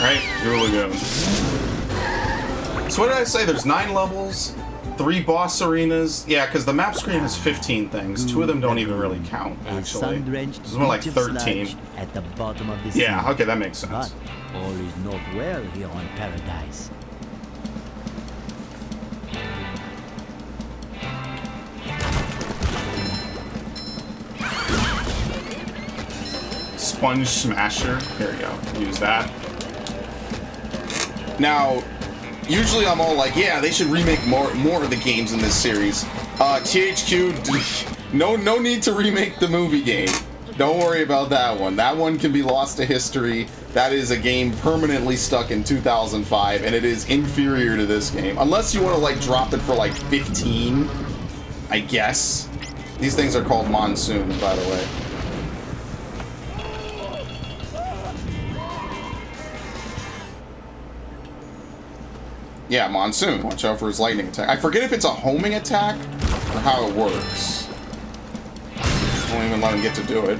Right? Here we go. So what did I say? There's 9 levels, 3 boss arenas. Yeah, because the map screen has 15 things. 2 of them don't even really count, actually. There's more like 13. At the bottom of the sea. Yeah, okay, that makes sense. But all is not well here on Paradise. Sponge Smasher. Here we go. Use that. Now, usually I'm all like, yeah, they should remake more of the games in this series. THQ, no need to remake the movie game. Don't worry about that one. That one can be lost to history. That is a game permanently stuck in 2005, and it is inferior to this game. Unless you want to, like, drop it for, like, 15, I guess. These things are called monsoons, by the way. Yeah, monsoon. Watch out for his lightning attack. I forget if it's a homing attack or how it works. Won't even let him get to do it.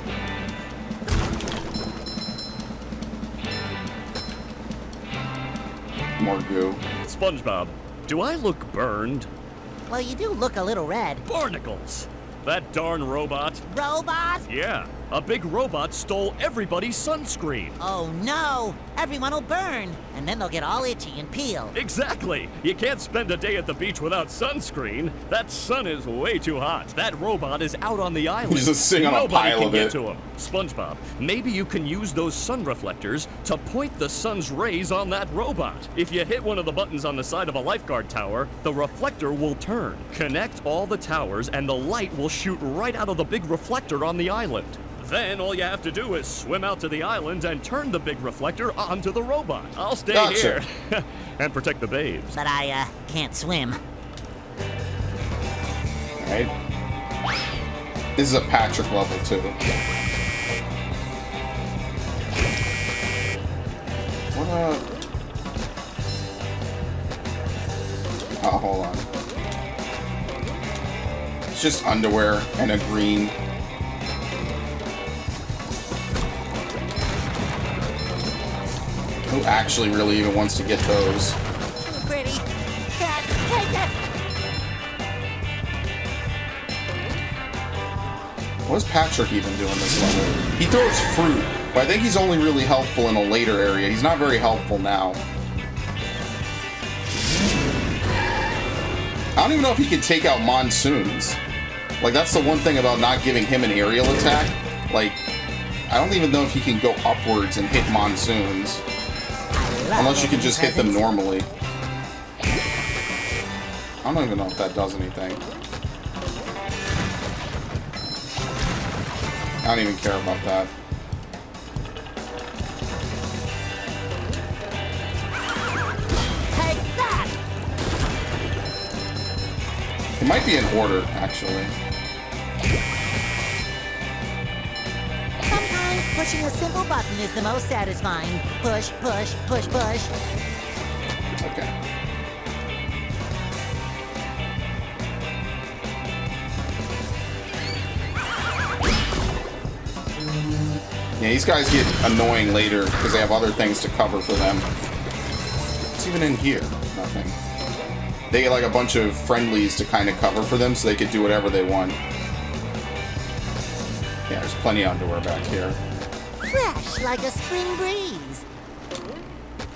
More goo. Spongebob, do I look burned? Well, you do look a little red. Barnacles! That darn robot. Robot? Yeah, a big robot stole everybody's sunscreen. Oh no! Everyone will burn, and then they'll get all itchy and peel. Exactly! You can't spend a day at the beach without sunscreen. That sun is way too hot. That robot is out on the island. He's just sitting on a pile can of get it. to him. Spongebob, maybe you can use those sun reflectors to point the sun's rays on that robot. If you hit one of the buttons on the side of a lifeguard tower, the reflector will turn. Connect all the towers, and the light will shoot right out of the big reflector on the island. Then all you have to do is swim out to the island and turn the big reflector onto the robot. I'll stay here and protect the babes. But I, can't swim. Alright. This is a Patrick level, too. What, oh, hold on. It's just underwear and a green. Who actually really even wants to get those? Pretty. Cat, take it! What is Patrick even doing this level? He throws fruit, but I think he's only really helpful in a later area. He's not very helpful now. I don't even know if he can take out monsoons. Like, that's the one thing about not giving him an aerial attack. Like, I don't even know if he can go upwards and hit monsoons. Unless you can just hit them normally. I don't even know if that does anything. I don't even care about that. Take that! It might be in order, actually. Sometimes pushing a simple button is the most satisfying. Push, push, push, push. Okay. Yeah, these guys get annoying later because they have other things to cover for them. What's even in here? Nothing. They get like a bunch of friendlies to kind of cover for them so they could do whatever they want. Yeah, there's plenty of underwear back here. Fresh like a spring breeze.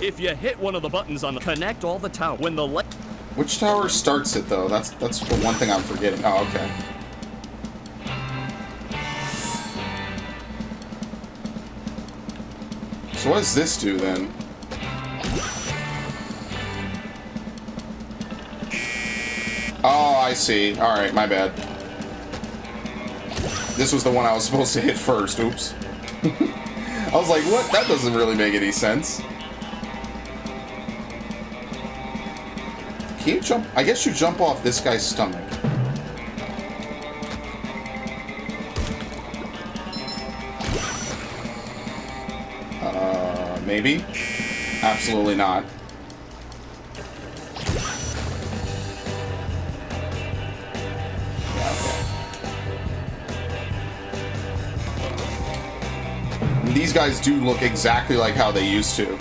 If you hit one of the buttons on the connect all the tower when the light. Which tower starts it though? That's the one thing I'm forgetting. Oh, okay. So what does this do then? Oh, I see. Alright, my bad. This was the one I was supposed to hit first. Oops. I was like, what? That doesn't really make any sense. Can you jump? I guess you jump off this guy's stomach. Maybe? Absolutely not. Yeah, okay. These guys do look exactly like how they used to.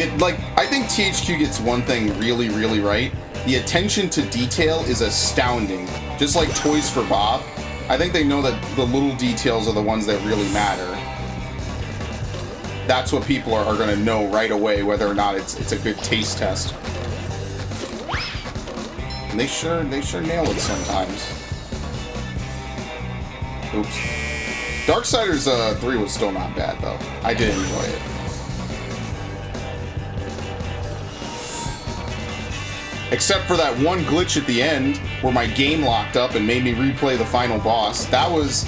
I think THQ gets one thing really, really right. The attention to detail is astounding. Just like Toys for Bob, I think they know that the little details are the ones that really matter. That's what people are going to know right away, whether or not it's a good taste test. And they sure nail it sometimes. Oops. Darksiders 3 was still not bad though. I did enjoy it. Except for that one glitch at the end where my game locked up and made me replay the final boss. That was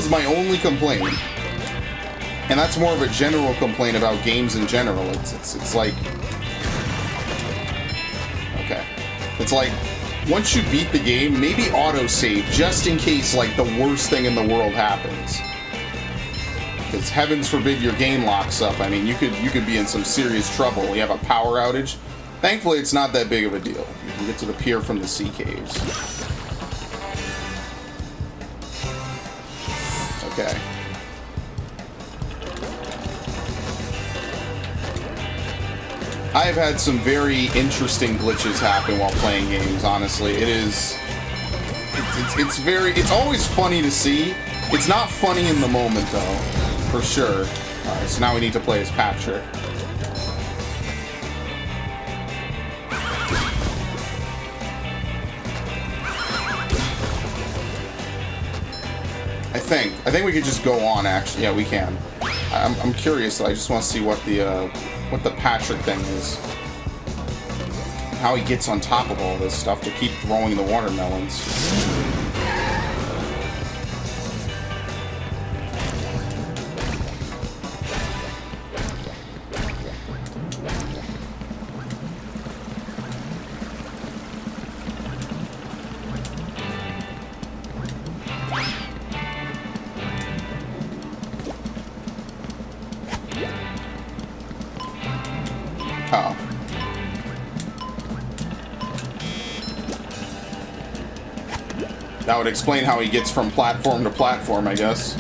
my only complaint. And that's more of a general complaint about games in general. It's like, okay. It's like, once you beat the game, maybe autosave just in case like the worst thing in the world happens. Because heavens forbid your game locks up. I mean, you could be in some serious trouble. You have a power outage. Thankfully, it's not that big of a deal. You can get to the pier from the sea caves. Okay. I have had some very interesting glitches happen while playing games, honestly. It's always funny to see. It's not funny in the moment, though, for sure. Alright, so now we need to play as Patrick. I think we could just go on, actually. Yeah, we can. I'm curious, though. I just want to see what the Patrick thing is. How he gets on top of all this stuff to keep throwing the watermelons. Oh. That would explain how he gets from platform to platform, I guess.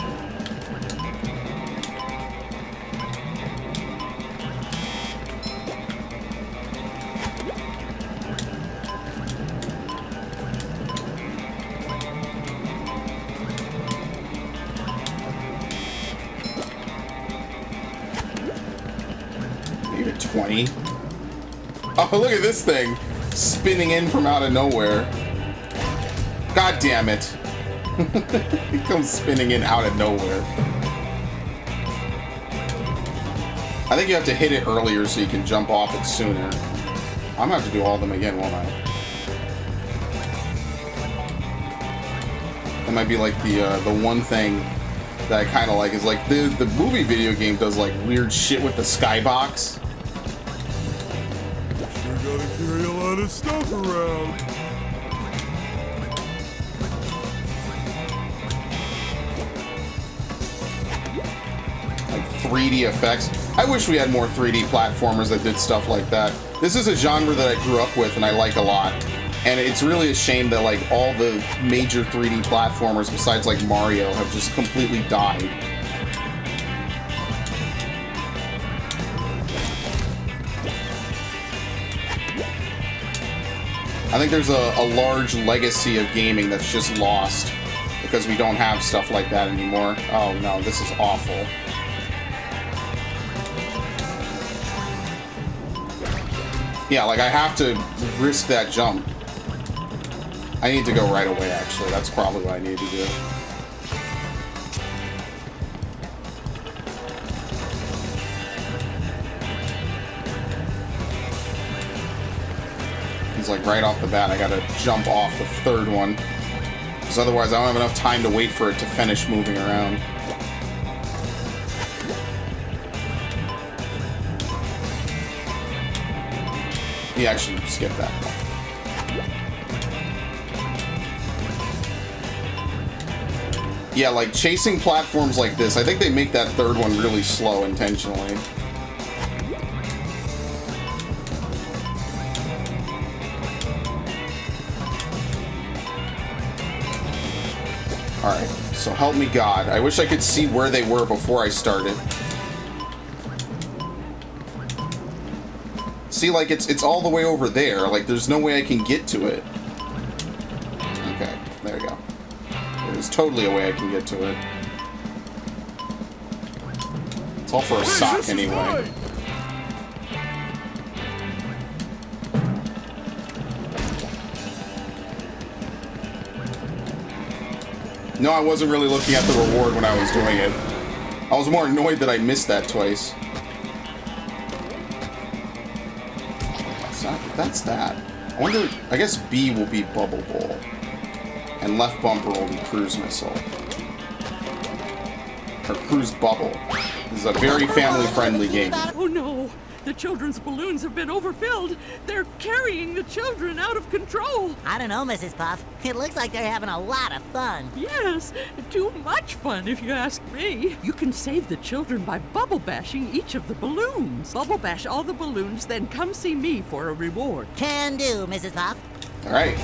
Maybe 20. Oh, look at this thing spinning in from out of nowhere. God damn it. It comes spinning in out of nowhere. I think you have to hit it earlier so you can jump off it sooner. I'm gonna have to do all of them again, won't I? That might be like the one thing that I kind of like is like the movie video game does like weird shit with the skybox. Sure gotta carry a lot of stuff around. Like 3D effects. I wish we had more 3D platformers that did stuff like that. This is a genre that I grew up with and I like a lot. And it's really a shame that like all the major 3D platformers besides like Mario have just completely died. I think there's a large legacy of gaming that's just lost because we don't have stuff like that anymore. Oh no, this is awful. Yeah, like I have to risk that jump. I need to go right away, actually. That's probably what I need to do. He's like right off the bat, I gotta jump off the third one. Because otherwise I don't have enough time to wait for it to finish moving around. He actually skipped that one. Yeah, like chasing platforms like this, I think they make that third one really slow intentionally. Alright, so help me God. I wish I could see where they were before I started. See, like, it's all the way over there. Like, there's no way I can get to it. Okay, there we go. There's totally a way I can get to it. It's all for a sock anyway. No, I wasn't really looking at the reward when I was doing it. I was more annoyed that I missed that twice. That's that. I wonder, I guess B will be Bubble Bowl. And left bumper will be Cruise Missile. Or Cruise Bubble. This is a very family-friendly game. Oh no! The children's balloons have been overfilled. They're carrying the children out of control. I don't know, Mrs. Puff. It looks like they're having a lot of fun. Yes, too much fun if you ask me. You can save the children by bubble bashing each of the balloons. Bubble bash all the balloons, then come see me for a reward. Can do, Mrs. Puff. All right.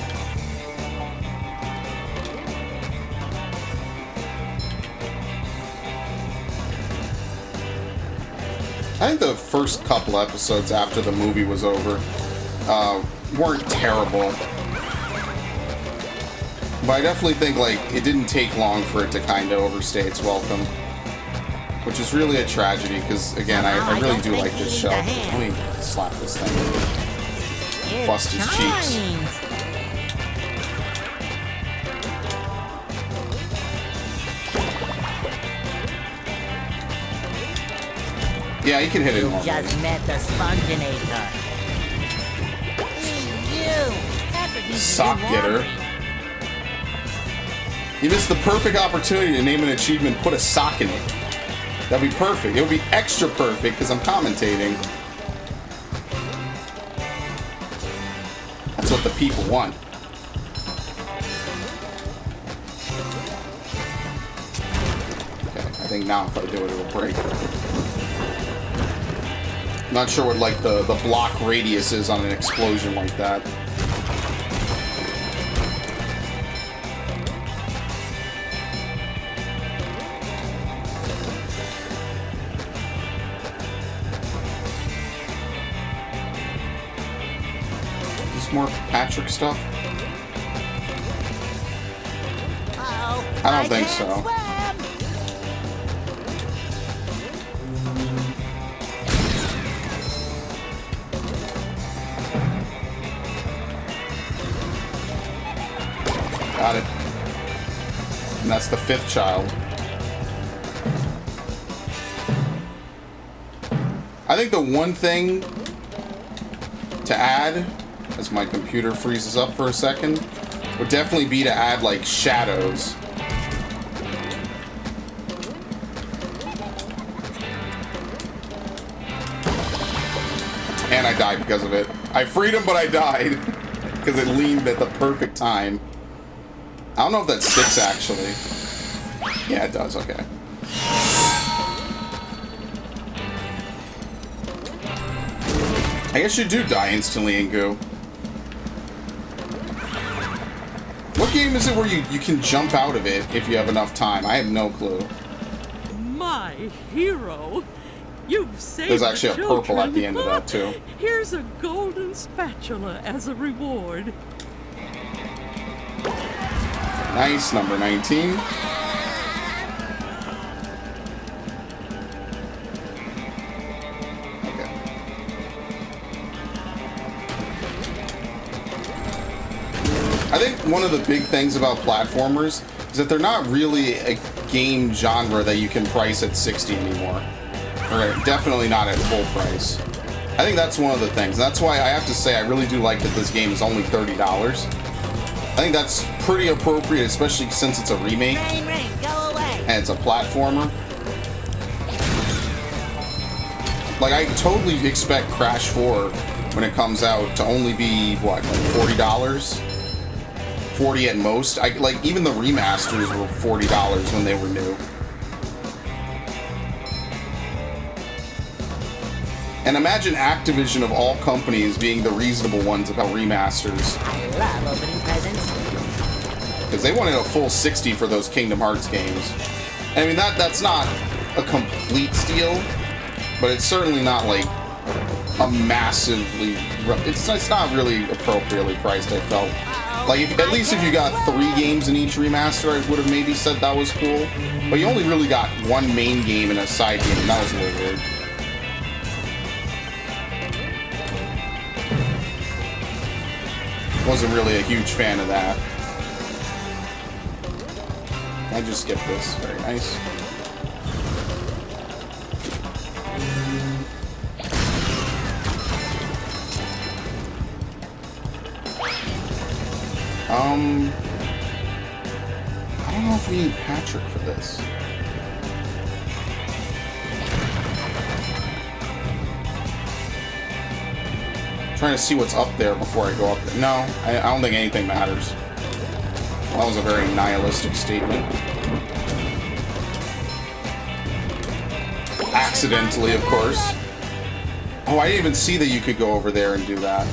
I think the first couple episodes after the movie was over weren't terrible. But I definitely think, like, it didn't take long for it to kind of overstay its welcome. Which is really a tragedy, because, again, I really do like this show. Let me slap this thing. Bust his cheeks. Yeah, you can hit it normally. Just met the Sponginator. Hey, you! Sock getter. You missed the perfect opportunity to name an achievement, put a sock in it. That'd be perfect. It would be extra perfect because I'm commentating. That's what the people want. Okay, I think now if I do it, it'll break. Not sure what, like, the block radius is on an explosion like that. Is this more Patrick stuff? Uh-oh. I don't think so. Swim. Got it. And that's the 5th child. I think the one thing to add, as my computer freezes up for a second, would definitely be to add, like, shadows. And I died because of it. I freed him, but I died. Because it leaned at the perfect time. I don't know if that sticks, actually. Yeah, it does. Okay. I guess you do die instantly in Goo. What game is it where you can jump out of it if you have enough time? I have no clue. My hero. You've saved There's actually a the purple children. at the end of that, too. Here's a golden spatula as a reward. Nice, number 19. Okay. I think one of the big things about platformers is that they're not really a game genre that you can price at $60 anymore. Or definitely not at full price. I think that's one of the things. That's why I have to say I really do like that this game is only $30. I think that's pretty appropriate, especially since it's a remake. Rain, rain, go away. And it's a platformer. Like, I totally expect Crash 4, when it comes out, to only be, what, like $40? 40 at most. Like, even the remasters were $40 when they were new. And imagine Activision of all companies being the reasonable ones about remasters. I love opening presents. Because they wanted a full 60 for those Kingdom Hearts games. I mean, that's not a complete steal, but it's certainly not, like, a massively... It's not really appropriately priced, I felt. Like, at least if you got 3 games in each remaster, I would have maybe said that was cool. But you only really got 1 main game and a side game, and that was a little weird. Wasn't really a huge fan of that. I just skip this. Very nice. I don't know if we need Patrick for this. Trying to see what's up there before I go up there. No, I don't think anything matters. Well, that was a very nihilistic statement. Accidentally, of course. Oh, I didn't even see that you could go over there and do that.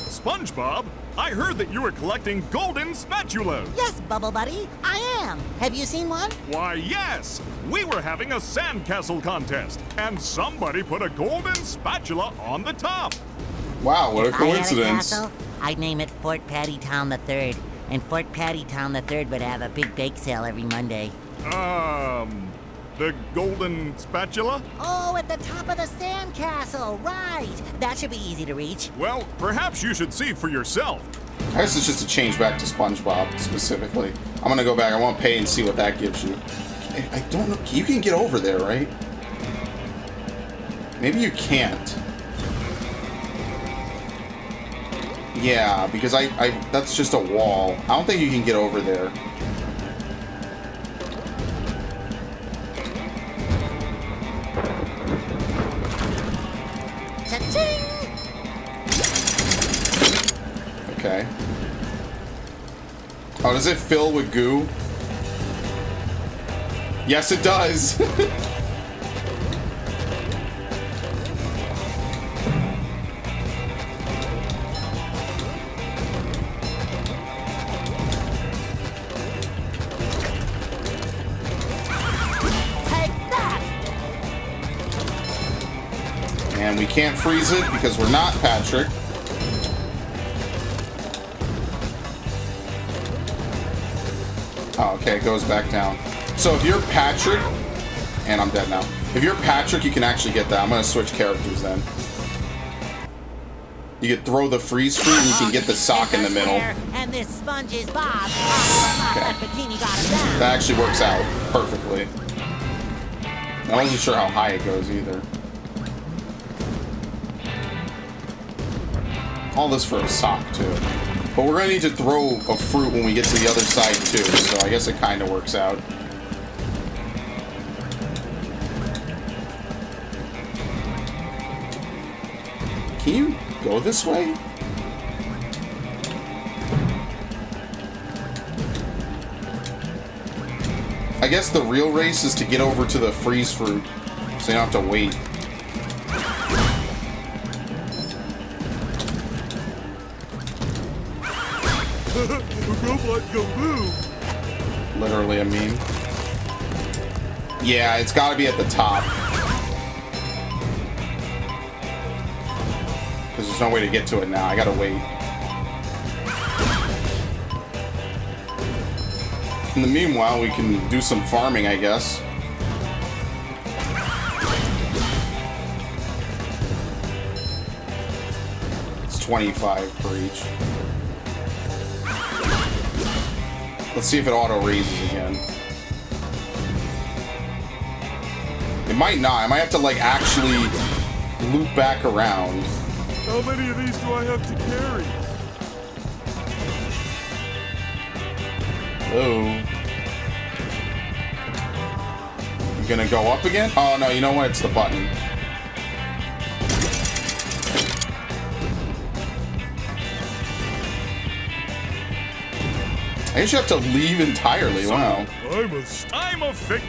SpongeBob, I heard that you were collecting golden spatulas. Yes, Bubble Buddy, I am. Have you seen one? Why, yes. We were having a sandcastle contest, and somebody put a golden spatula on the top. Wow, what a If I had coincidence. castle, I'd name it Fort Pattytown III, and Fort Pattytown III would have a big bake sale every Monday. The golden spatula? Oh, at the top of the sandcastle, right. That should be easy to reach. Well, perhaps you should see for yourself. I guess it's just a change back to SpongeBob, specifically. I'm gonna go back, I want to pay and see what that gives you. I don't know, you can get over there, right? Maybe you can't. Yeah, because that's just a wall. I don't think you can get over there. Cha-ching! Okay. Oh, does it fill with goo? Yes, it does. And we can't freeze it because we're not Patrick. Oh, okay, it goes back down. So if you're Patrick, and I'm dead now. If you're Patrick, you can actually get that. I'm gonna switch characters then. You can throw the freeze fruit and you can get the sock in the middle. And this sponge is Bob. Okay. Bikini got him down. That actually works out perfectly. I wasn't sure how high it goes either. All this for a sock too. But we're gonna need to throw a fruit when we get to the other side too, so I guess it kind of works out. Can you go this way? I guess the real race is to get over to the freeze fruit, so you don't have to wait. A robot go boom. Literally a meme. Yeah, it's gotta be at the top. Because there's no way to get to it now. I gotta wait. In the meanwhile, we can do some farming, I guess. It's 25 per each. Let's see if it auto-raises again. It might not. I might have to, like, actually loop back around. How many of these do I have to carry? Oh. You gonna go up again? Oh, no, you know what? It's the button. I guess you have to leave entirely. Wow. I'm a fake.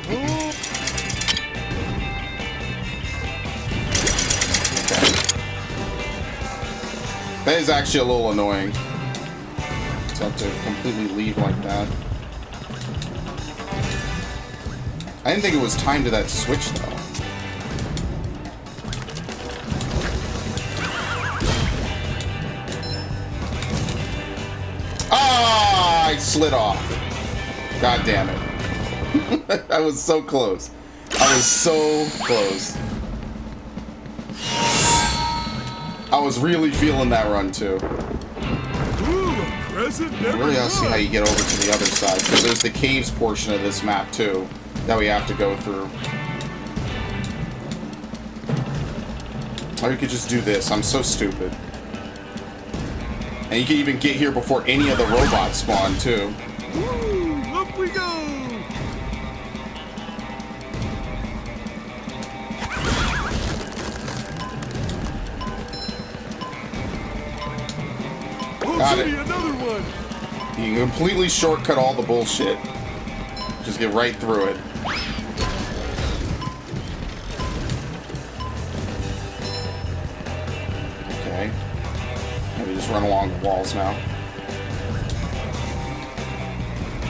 That is actually a little annoying. To have to completely leave like that. I didn't think it was timed to that switch, though. I slid off. God damn it. I was so close. I was so close. I was really feeling that run too. Ooh, a present never Really gotta see how you done. get over to the other side, because there's the caves portion of this map too that we have to go through. Or you could just do this. I'm so stupid. And you can even get here before any of the robots spawn too. Woo, up we go. Got Oh, it. gee, another one. You can completely shortcut all the bullshit. Just get right through it. Okay. Maybe just run along the walls now.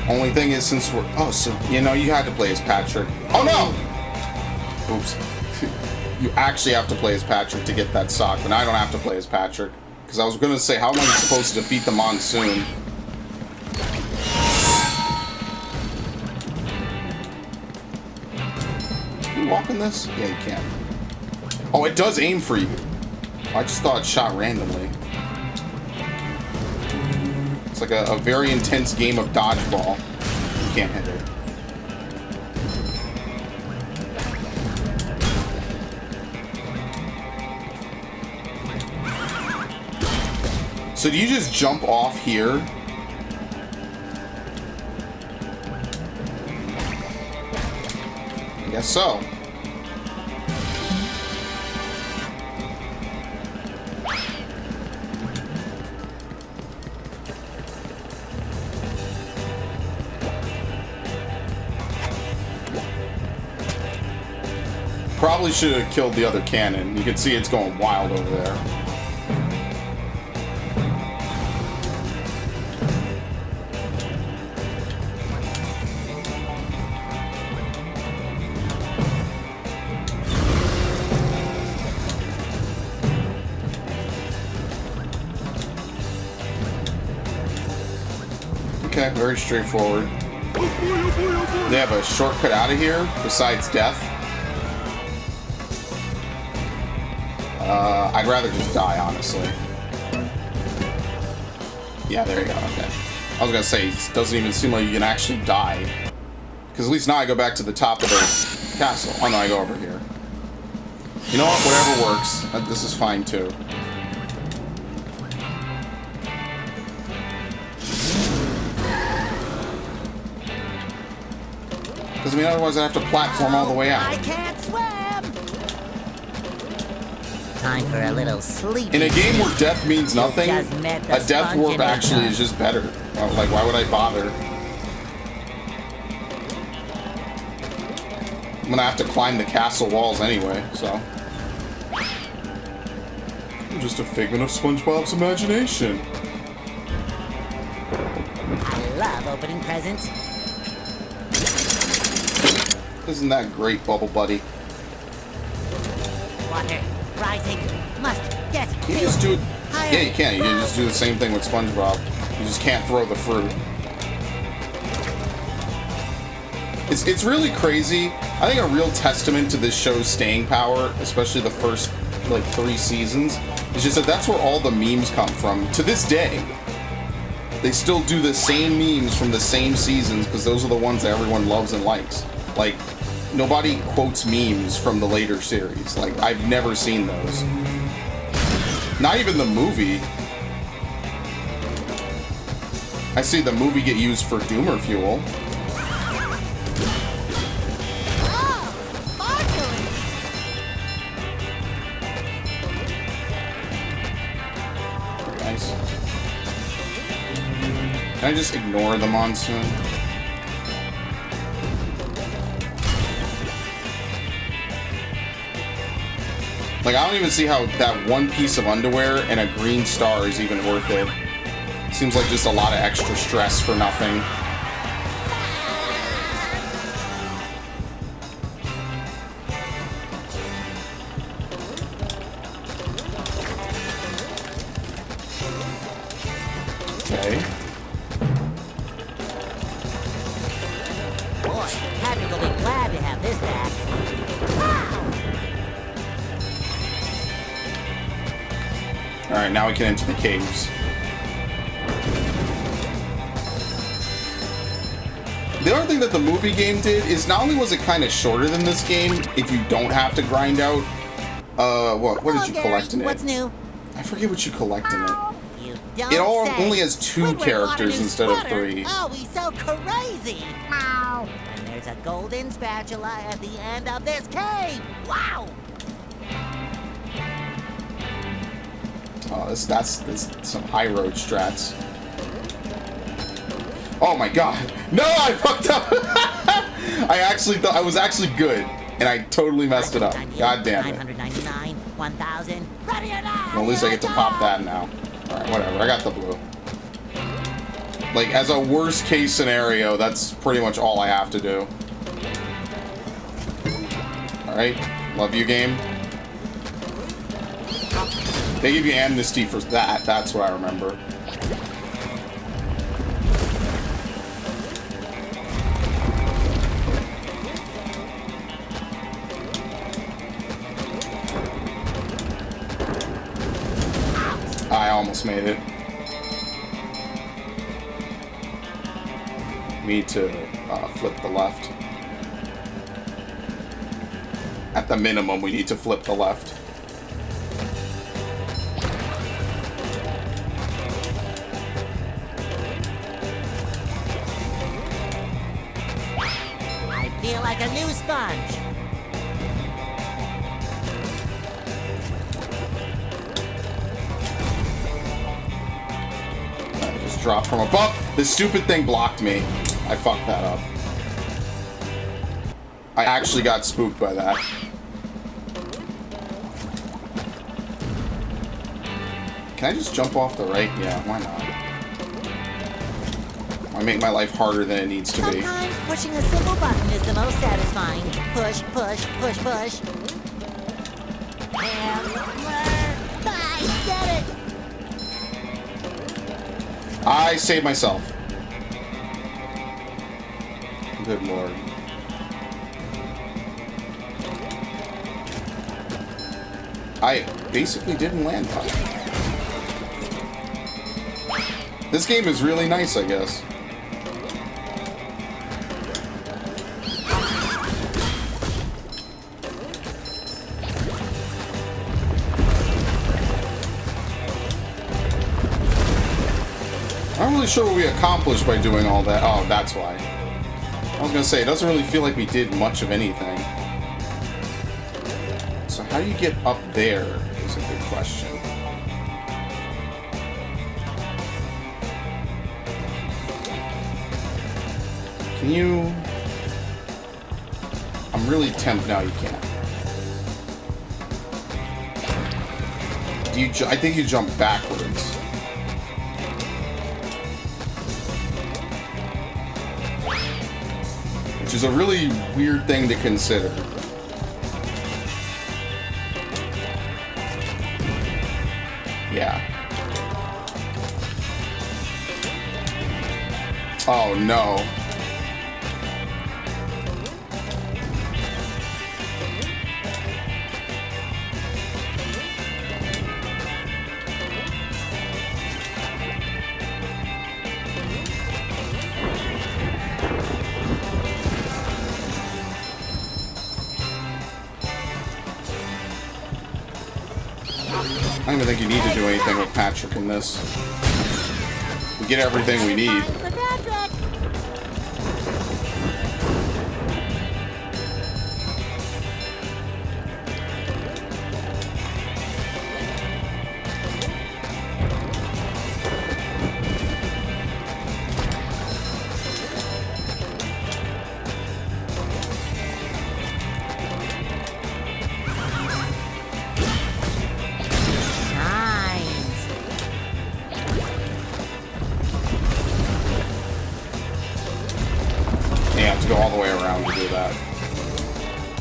Only thing is, since we're... Oh, so, you know, you had to play as Patrick. Oh, no! Oops. You actually have to play as Patrick to get that sock, but I don't have to play as Patrick. Because I was going to say, how am I supposed to defeat the monsoon? Can you walk in this? Yeah, you can. Oh, it does aim for you. I just thought it shot randomly. It's like a very intense game of dodgeball. You can't hit it. So do you just jump off here? I guess so. Probably should have killed the other cannon. You can see it's going wild over there. Okay, very straightforward. They have a shortcut out of here besides death. I'd rather just die, honestly. Yeah, there you go. Okay. I was gonna say, it doesn't even seem like you can actually die. Because at least now I go back to the top of the castle. Oh no, I go over here. You know what? Whatever works. This is fine too. Because I mean, otherwise I have to platform all the way I out. can't swim. Time for a little sleep. In a game where death means nothing, just met the a death warp actually Spongebob. is just better. Like, why would I bother? I'm gonna have to climb the castle walls anyway, so. I'm just a figment of SpongeBob's imagination. I love opening presents. Isn't that great, Bubble Buddy? Water rising. Must get You just do it. higher. Yeah, you can. You can just do the same thing with SpongeBob. You just can't throw the fruit. It's really crazy. I think a real testament to this show's staying power, especially the first like 3 seasons, is just that that's where all the memes come from. To this day, they still do the same memes from the same seasons because those are the ones that everyone loves and likes. Like, nobody quotes memes from the later series. Like, I've never seen those. Not even the movie. I see the movie get used for Doomer fuel. Nice. Can I just ignore the monsoon? Like, I don't even see how that one piece of underwear and a green star is even worth it. Seems like just a lot of extra stress for nothing. Okay. Alright, now we can enter the caves. The other thing that the movie game did is not only was it kind of shorter than this game, if you don't have to grind out, what did you collect in it? What's new? I forget what you collect in it. You don't It say. only has 2 Squidward bought a characters new instead of sweater. 3. Oh, he's so crazy. Meow. And there's a golden spatula at the end of this cave. Wow. Oh, that's some high road strats. Oh my god. No, I fucked up. I actually thought I was actually good, and I totally messed it up. God damn it. 999, 1,000. Ready or not? Well, at least I get to pop that now. Alright, whatever. I got the blue. Like, as a worst case scenario, that's pretty much all I have to do. Alright. Love you, game. They give you amnesty for that. That's what I remember. I almost made it. We need to flip the left. At the minimum, we need to flip the left. I feel like a new sponge. Just drop from above. This stupid thing blocked me. I fucked that up. I actually got spooked by that. Can I just jump off the right? Yeah, why not? Why make my life harder than it needs to be? Sometimes pushing a simple button is the most satisfying. Push, push, push, push. And I get it. I saved myself. Good lord. I basically didn't land on it. This game is really nice, I guess. I'm not really sure what we accomplished by doing all that. Oh, that's why. I was gonna say, it doesn't really feel like we did much of anything. So how do you get up there is a good question. Can you... I'm really tempted. No, you can't. Do you I think you jump backwards. Which is a really weird thing to consider. Yeah. Oh no. I don't even think you need to do anything with Patrick in this. We get everything we need. For Patrick. Go all the way around to do that.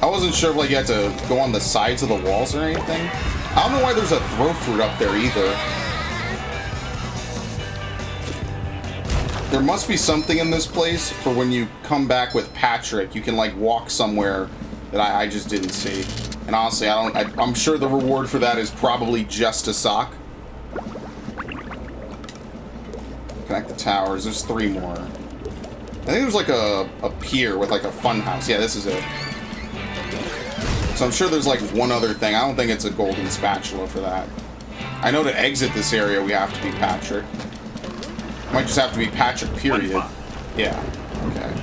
I wasn't sure if like you had to go on the sides of the walls or anything. I don't know why there's a throw fruit up there either. There must be something in this place for when you come back with Patrick, you can like walk somewhere that I just didn't see. And honestly, I'm sure the reward for that is probably just a sock. Connect the towers. There's 3 more. I think there's like a pier with like a fun house. Yeah, this is it. So I'm sure there's like one other thing. I don't think it's a golden spatula for that. I know to exit this area we have to be Patrick. Might just have to be Patrick, period. Yeah. Okay.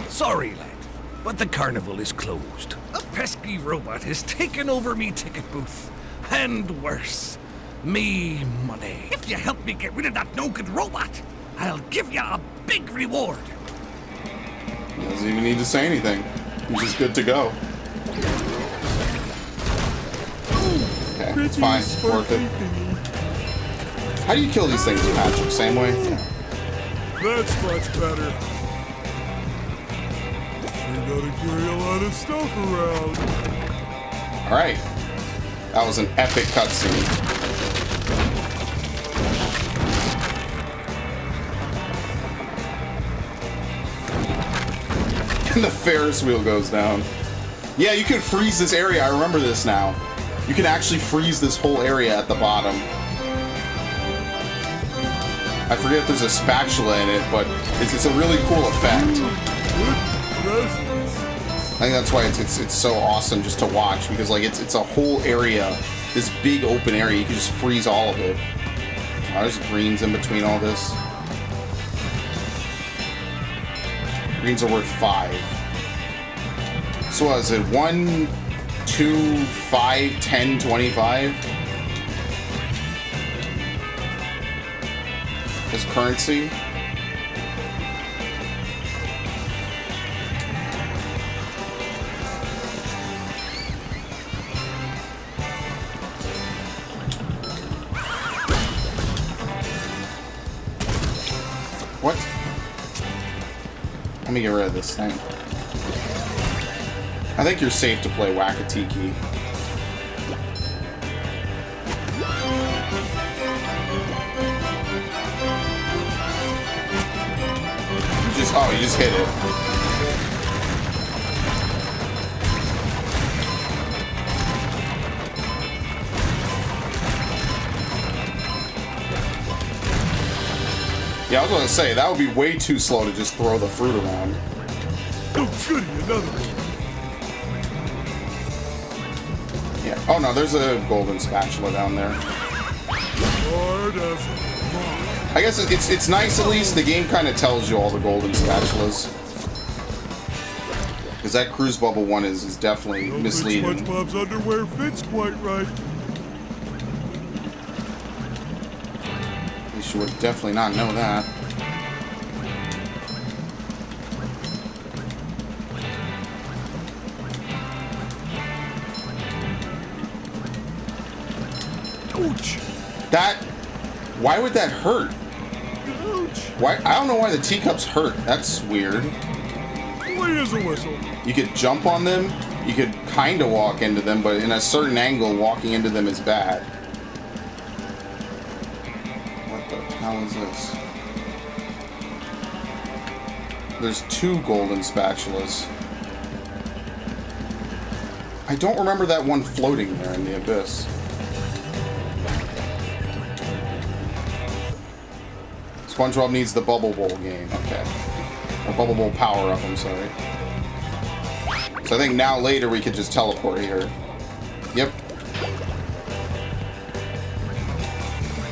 Sorry, lad, but the carnival is closed. A pesky robot has taken over me ticket booth. And worse, me money. If you help me get rid of that no-good robot, I'll give you a big reward. He doesn't even need to say anything. He's just good to go. Okay, it's fine. It's worth it. How do you kill these things, Patrick? Same way? That's much better. You gotta carry a lot of stuff around. Alright. That was an epic cutscene. And the Ferris wheel goes down. Yeah, you can freeze this area. I remember this now. You can actually freeze this whole area at the bottom. I forget if there's a spatula in it, but it's a really cool effect. I think that's why it's so awesome just to watch, because like it's a whole area, this big open area. You can just freeze all of it. Oh, there's greens in between all this. Greens are worth 5. So what is it? 1, 2, 5, 10, 25? As currency? What? Let me get rid of this thing. I think you're safe to play Whack-A-Tiki. You just hit it. Yeah, I was gonna say, that would be way too slow to just throw the fruit around. Oh, goody, another one. Yeah. Oh no, there's a golden spatula down there. I guess it's nice at least. The game kind of tells you all the golden spatulas. Because that cruise bubble one is definitely misleading. SpongeBob's underwear fits quite right. You should definitely not know that. Ouch! Why would that hurt? Ouch! Why? I don't know why the teacups hurt. That's weird. Wait as a whistle. You could jump on them. You could kind of walk into them, but in a certain angle, walking into them is bad. What the hell is this? There's 2 golden spatulas. I don't remember that one floating there in the abyss. SpongeBob needs the Bubble Bowl game. Okay. Or Bubble Bowl power-up, I'm sorry. So I think now later we could just teleport here. Yep.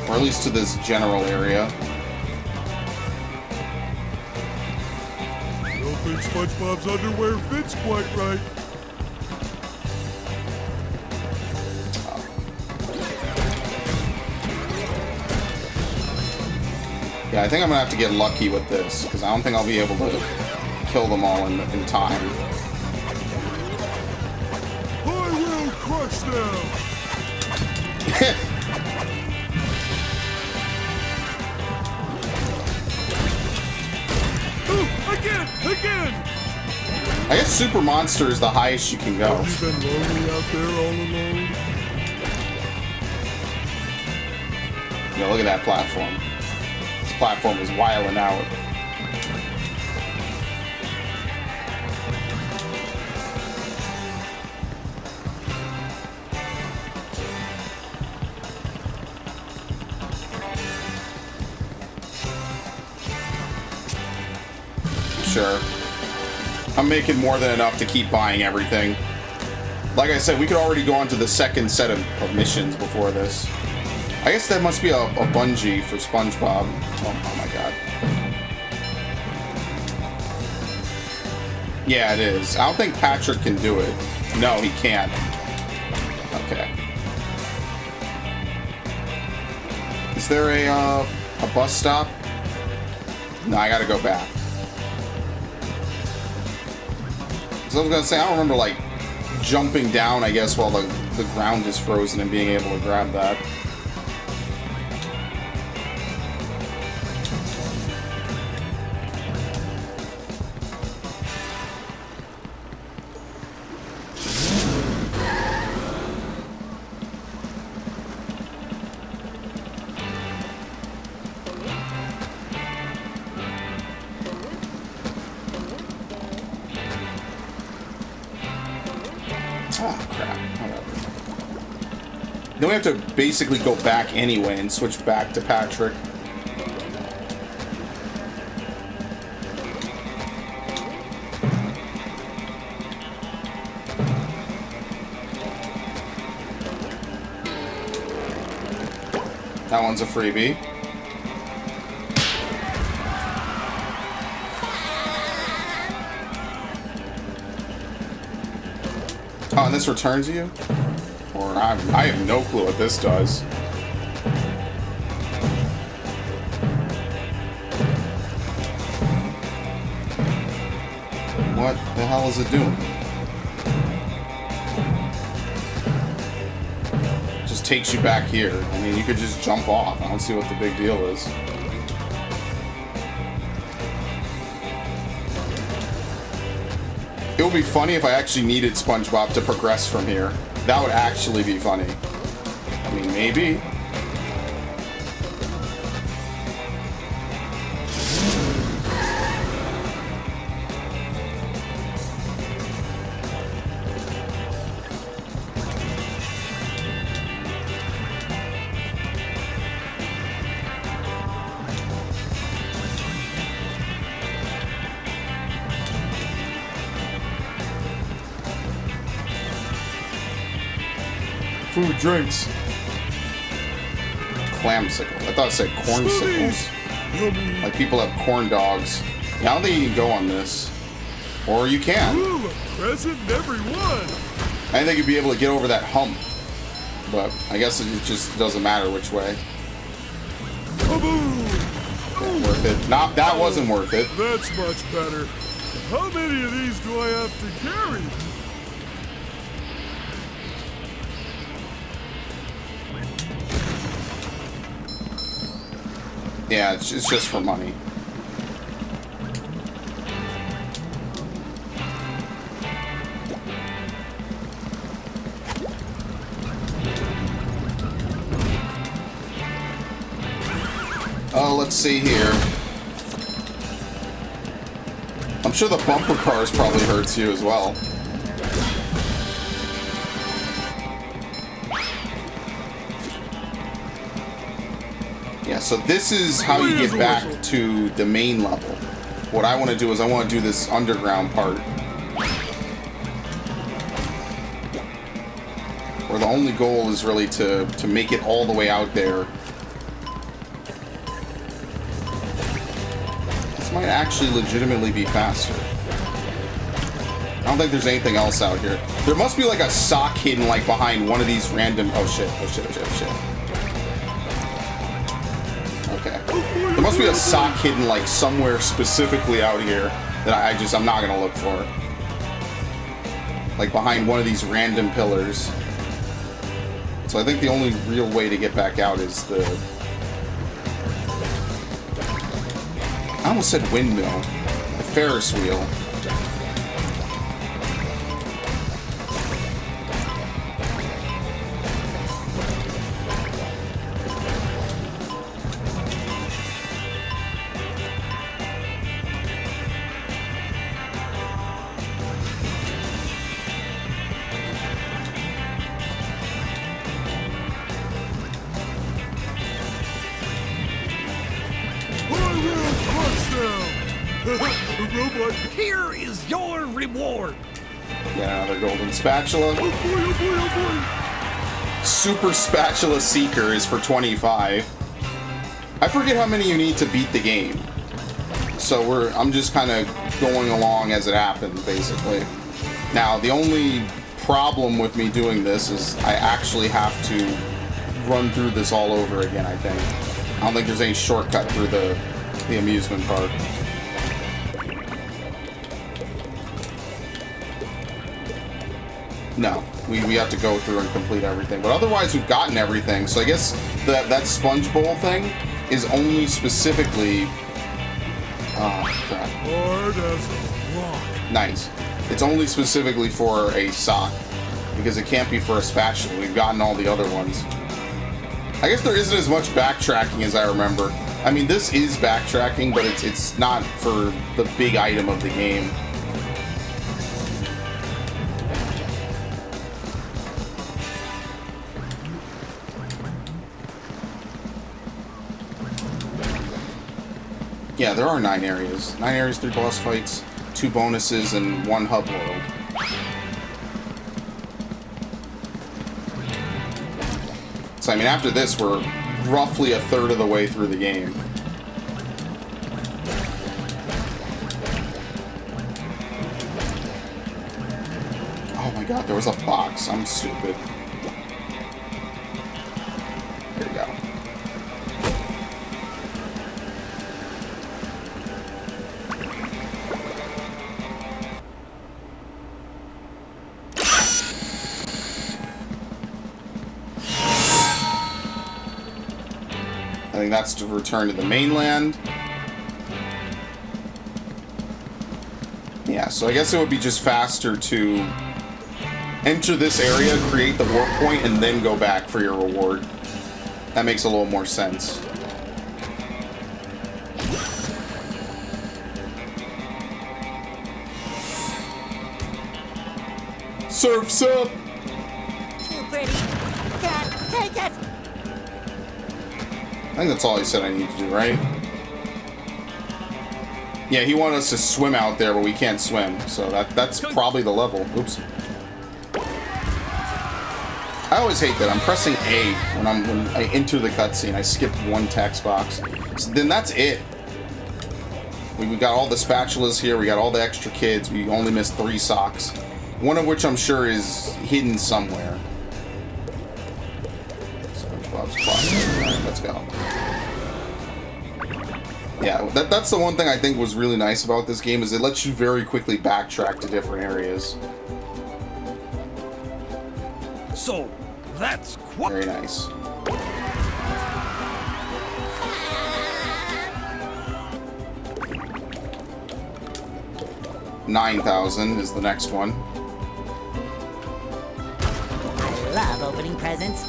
Or at least to this general area. I don't think SpongeBob's underwear fits quite right. Yeah, I think I'm gonna have to get lucky with this, because I don't think I'll be able to kill them all in time. I will crush them! Ooh, again! I guess Super Monster is the highest you can go. Have you been lonely out there all alone? Yeah, look at that platform. This platform is wilding out. sure. I'm making more than enough to keep buying everything. Like I said, we could already go on to the second set of missions before this. I guess that must be a bungee for Spongebob. Oh my god. Yeah, it is. I don't think Patrick can do it. No, he can't. Okay. Is there a bus stop? No, I gotta go back. So I was gonna say, I don't remember, like, jumping down, I guess, while the ground is frozen and being able to grab that. Then we have to basically go back anyway and switch back to Patrick. That one's a freebie. Oh, and this returns you? Or I have no clue what this does. What the hell is it doing? Just takes you back here. I mean, you could just jump off. I don't see what the big deal is. It would be funny if I actually needed SpongeBob to progress from here. That would actually be funny. I mean, maybe. Food, drinks. Clamsicle. I thought it said cornsicles. Like people have corn dogs. Yeah, I don't think you can go on this. Or you can. Ooh, a present every one. I think you'd be able to get over that hump. But I guess it just doesn't matter which way. Okay, worth it. Nah, that wasn't worth it. That's much better. How many of these do I have to carry? Yeah, it's just for money. Oh, let's see here. I'm sure the bumper cars probably hurts you as well. Yeah, so this is how you get back to the main level. What I want to do is I want to do this underground part. Where the only goal is really to make it all the way out there. This might actually legitimately be faster. I don't think there's anything else out here. There must be like a sock hidden like behind one of these random... Oh shit, oh shit, oh shit, oh shit. Okay. There must be a sock hidden like somewhere specifically out here that I'm not gonna look for. Like behind one of these random pillars. So I think the only real way to get back out is the... I almost said windmill. The Ferris wheel. robot. Here is your reward. Yeah, another golden spatula. Oh boy, oh boy, oh Super Spatula Seeker is for 25. I forget how many you need to beat the game. So I'm just kind of going along as it happens, basically. Now, the only problem with me doing this is I actually have to run through this all over again, I think. I don't think there's any shortcut through the amusement park. No, we have to go through and complete everything. But otherwise, we've gotten everything. So I guess that Sponge Bowl thing is only specifically... Oh, crap. Hard as a rock. Nice. It's only specifically for a sock. Because it can't be for a spatula. We've gotten all the other ones. I guess there isn't as much backtracking as I remember. I mean, this is backtracking, but it's not for the big item of the game. Yeah, there are 9 areas. 9 areas, 3 boss fights, 2 bonuses, and 1 hub world. So, I mean, after this, we're roughly a third of the way through the game. Oh my god, there was a box. I'm stupid. Here we go. I think that's to return to the mainland. Yeah, so I guess it would be just faster to enter this area, create the warp point, and then go back for your reward. That makes a little more sense. Surf's up! Too pretty. Dad, take us. I think that's all he said I need to do, right? Yeah, he wanted us to swim out there, but we can't swim, so that's probably the level. Oops. I always hate that. I'm pressing A when I enter the cutscene. I skipped one text box. So then that's it. We got all the spatulas here. We got all the extra kids. We only missed 3 socks. One of which I'm sure is hidden somewhere. SpongeBob's closet. Alright, let's go. Yeah, that's the one thing I think was really nice about this game is it lets you very quickly backtrack to different areas. So, that's quite... Very nice. $9,000 is the next one. I love opening presents.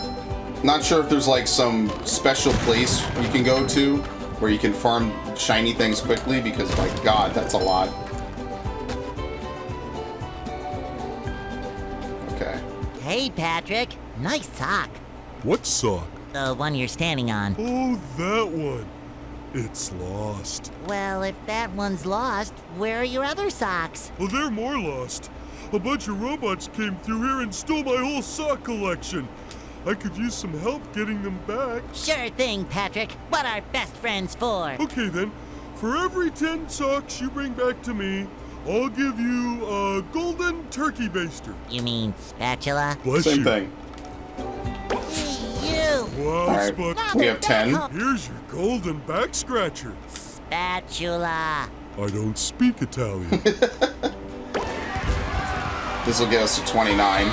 Not sure if there's like some special place you can go to where you can farm shiny things quickly because, my god, that's a lot. Okay. Hey, Patrick. Nice sock. What sock? The one you're standing on. Oh, that one. It's lost. Well, if that one's lost, where are your other socks? Well, they're more lost. A bunch of robots came through here and stole my whole sock collection. I could use some help getting them back. Sure thing, Patrick. What are best friends for? Okay, then. For every 10 socks you bring back to me, I'll give you a golden turkey baster. You mean spatula? Bless Same you. thing. Hey, you! Wow, Alright, Spud. we have 10. Here's your golden back scratcher. Spatula. I don't speak Italian. This will get us to 29.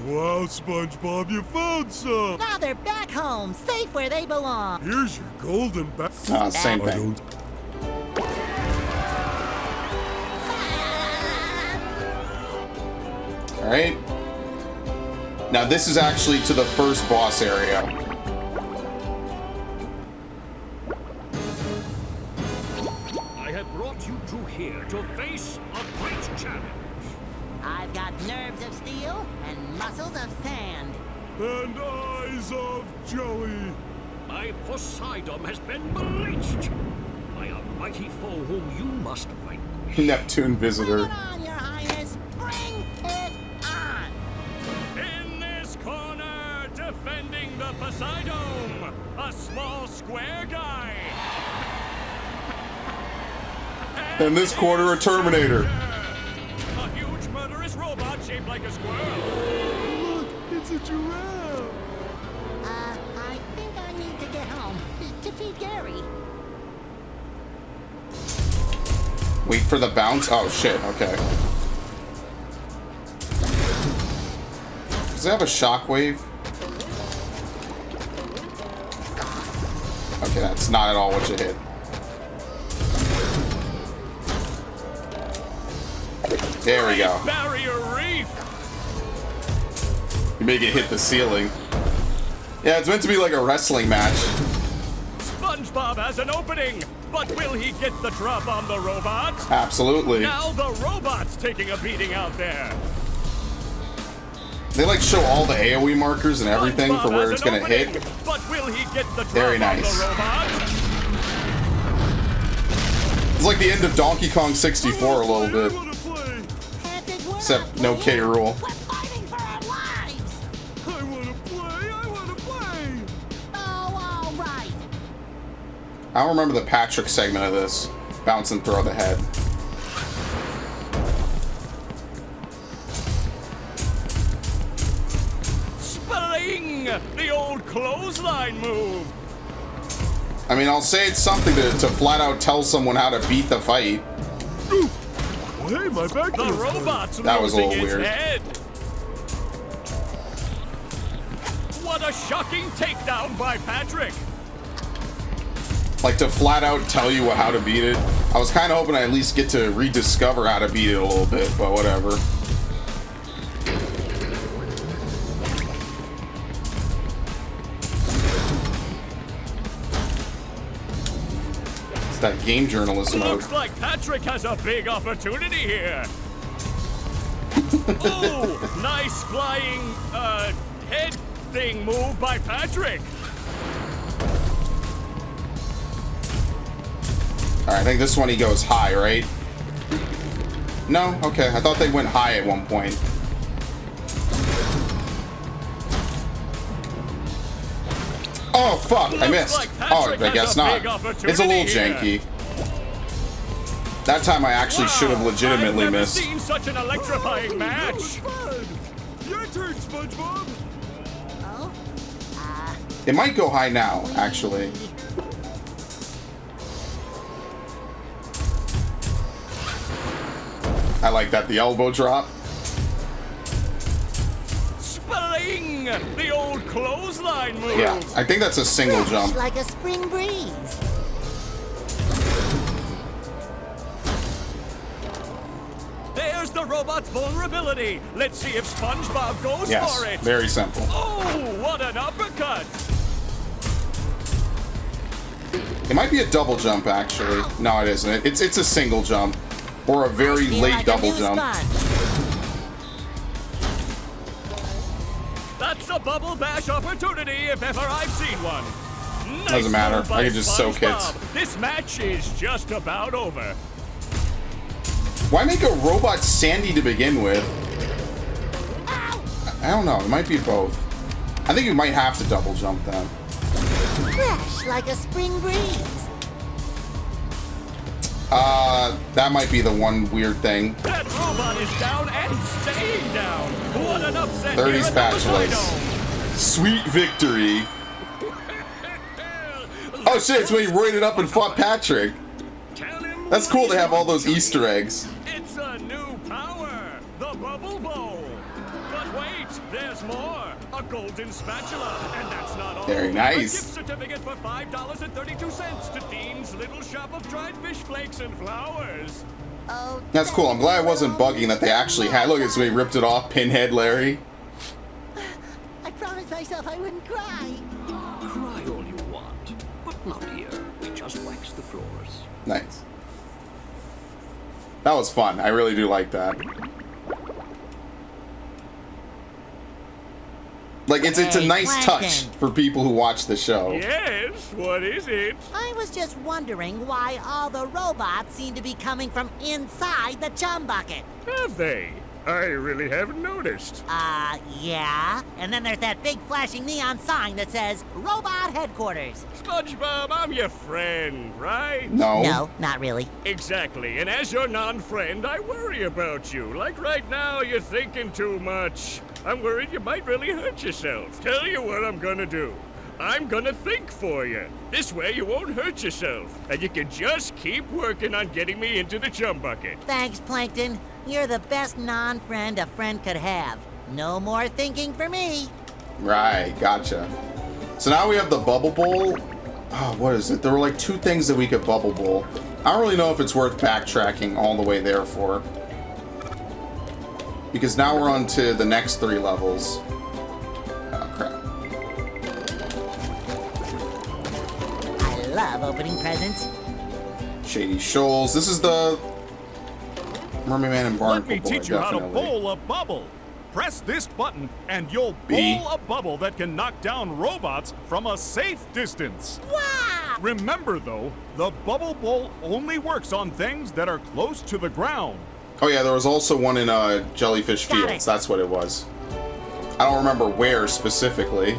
Wow, SpongeBob, you found some. Now they're back home, safe where they belong. Here's your golden back. Same I thing. don't. Alright. Now this is actually to the first boss area. I have brought you two here to face a great challenge. I've got nerves of steel and muscles of sand. And eyes of jelly. My Poseidon has been breached by a mighty foe whom you must vanquish. Neptune visitor. Bring it on, Your Highness. Bring it on. In this corner, defending the Poseidon, a small square guy. In this corner, a Terminator. A huge murderous robot shaped like a squirrel. Look, it's a giraffe. I think I need to get home to feed Gary. Wait for the bounce. Oh shit. Okay. Does it have a shockwave? Okay, that's not at all what you hit. There we go. Barrier reef. You make it hit the ceiling. Yeah, it's meant to be like a wrestling match. Spongebob has an opening, but will he get the drop on the robot? Absolutely. Now the robot's taking a beating out there. They like show all the AoE markers and everything for where it's gonna hit. But will he get the drop Very on nice. the robot? It's like the end of Donkey Kong 64 a little bit. Patrick, we're Except not no playing. K. Rool. We're fighting for our lives. I wanna play, I wanna play. Oh, all right. I don't remember the Patrick segment of this. Bounce and throw the head. Spring! The old clothesline move. I mean, I'll say it's something to flat out tell someone how to beat the fight. Hey, my back The feels good. robot's That was a losing little its weird. head. What a shocking takedown by Patrick. Like, to flat out tell you how to beat it. I was kind of hoping I at least get to rediscover how to beat it a little bit, but whatever. It's that game journalist mode. Looks like Patrick has a big opportunity here. Oh, nice flying, head thing move by Patrick. Alright, I think this one he goes high, right? No? Okay, I thought they went high at one point. Oh, fuck, I missed. Looks like Oh, Patrick I guess has a not. big It's a little opportunity here. janky. That time I actually should have legitimately I've never missed. seen such an electrifying That was match. fun. Your turn, SpongeBob. Oh, It might go high now, actually. I like that, the elbow drop. Spring! The old clothesline move. Yeah, I think that's a single fresh jump. like a spring breeze. There's the robot's vulnerability. Let's see if SpongeBob goes Yes, for it. very simple. Oh, what an uppercut! It might be a double jump, actually. No, it isn't. It's a single jump. Or a very Feel late like a double new jump. sponge. That's a bubble bash opportunity if ever I've seen one. Nice Doesn't matter. move by I can just soak it. SpongeBob. This match is just about over. Why make a robot Sandy to begin with? I don't know. It might be both. I think you might have to double jump then. Fresh like a spring breeze. That might be the one weird thing. That robot is down and staying down. What an upset 30 here at the spatulas. Poseidon. Sweet victory. Oh shit, it's when he roided up and fought Patrick. Tell him That's cool what to have all he's those Easter eggs. It's a new power, the Bubble Bowl. But wait, there's more. A golden spatula, and that's not all. Very A nice. gift certificate for $5.32 to Dean's Little Shop of Dried Fish Flakes and Flowers. Oh, That's cool. I'm glad I wasn't bugging that they actually had. Look, it's when he ripped it off. Pinhead Larry. I promised myself I wouldn't cry. Cry all you want, but not here. We just wax the floors. Nice. That was fun. I really do like that. Like, it's a Hey, nice touch Plankton. for people who watch the show. Yes, what is it? I was just wondering why all the robots seem to be coming from inside the chum bucket. Have they? I really haven't noticed. Yeah. And then there's that big flashing neon sign that says Robot Headquarters. SpongeBob, I'm your friend, right? No. No, not really. Exactly, and as your non-friend, I worry about you. Like right now, you're thinking too much. I'm worried you might really hurt yourself. Tell you what I'm gonna do. I'm gonna think for you. This way you won't hurt yourself, and you can just keep working on getting me into the chum bucket. Thanks, Plankton. You're the best non-friend a friend could have. No more thinking for me. Right, gotcha. So now we have the bubble bowl. Oh, what is it? There were like 2 things that we could bubble bowl. I don't really know if it's worth backtracking all the way there for. Because now we're on to the next 3 levels. Oh, crap. I love opening presents. Shady Shoals. This is the Mermaid Man and Barnacle Let me Boy, teach you how to definitely. bowl a bubble. Press this button and you'll B. bowl a bubble that can knock down robots from a safe distance. Wow! Remember though, the bubble bowl only works on things that are close to the ground. Oh yeah, there was also one in Jellyfish Got Fields. it. That's what it was. I don't remember where specifically.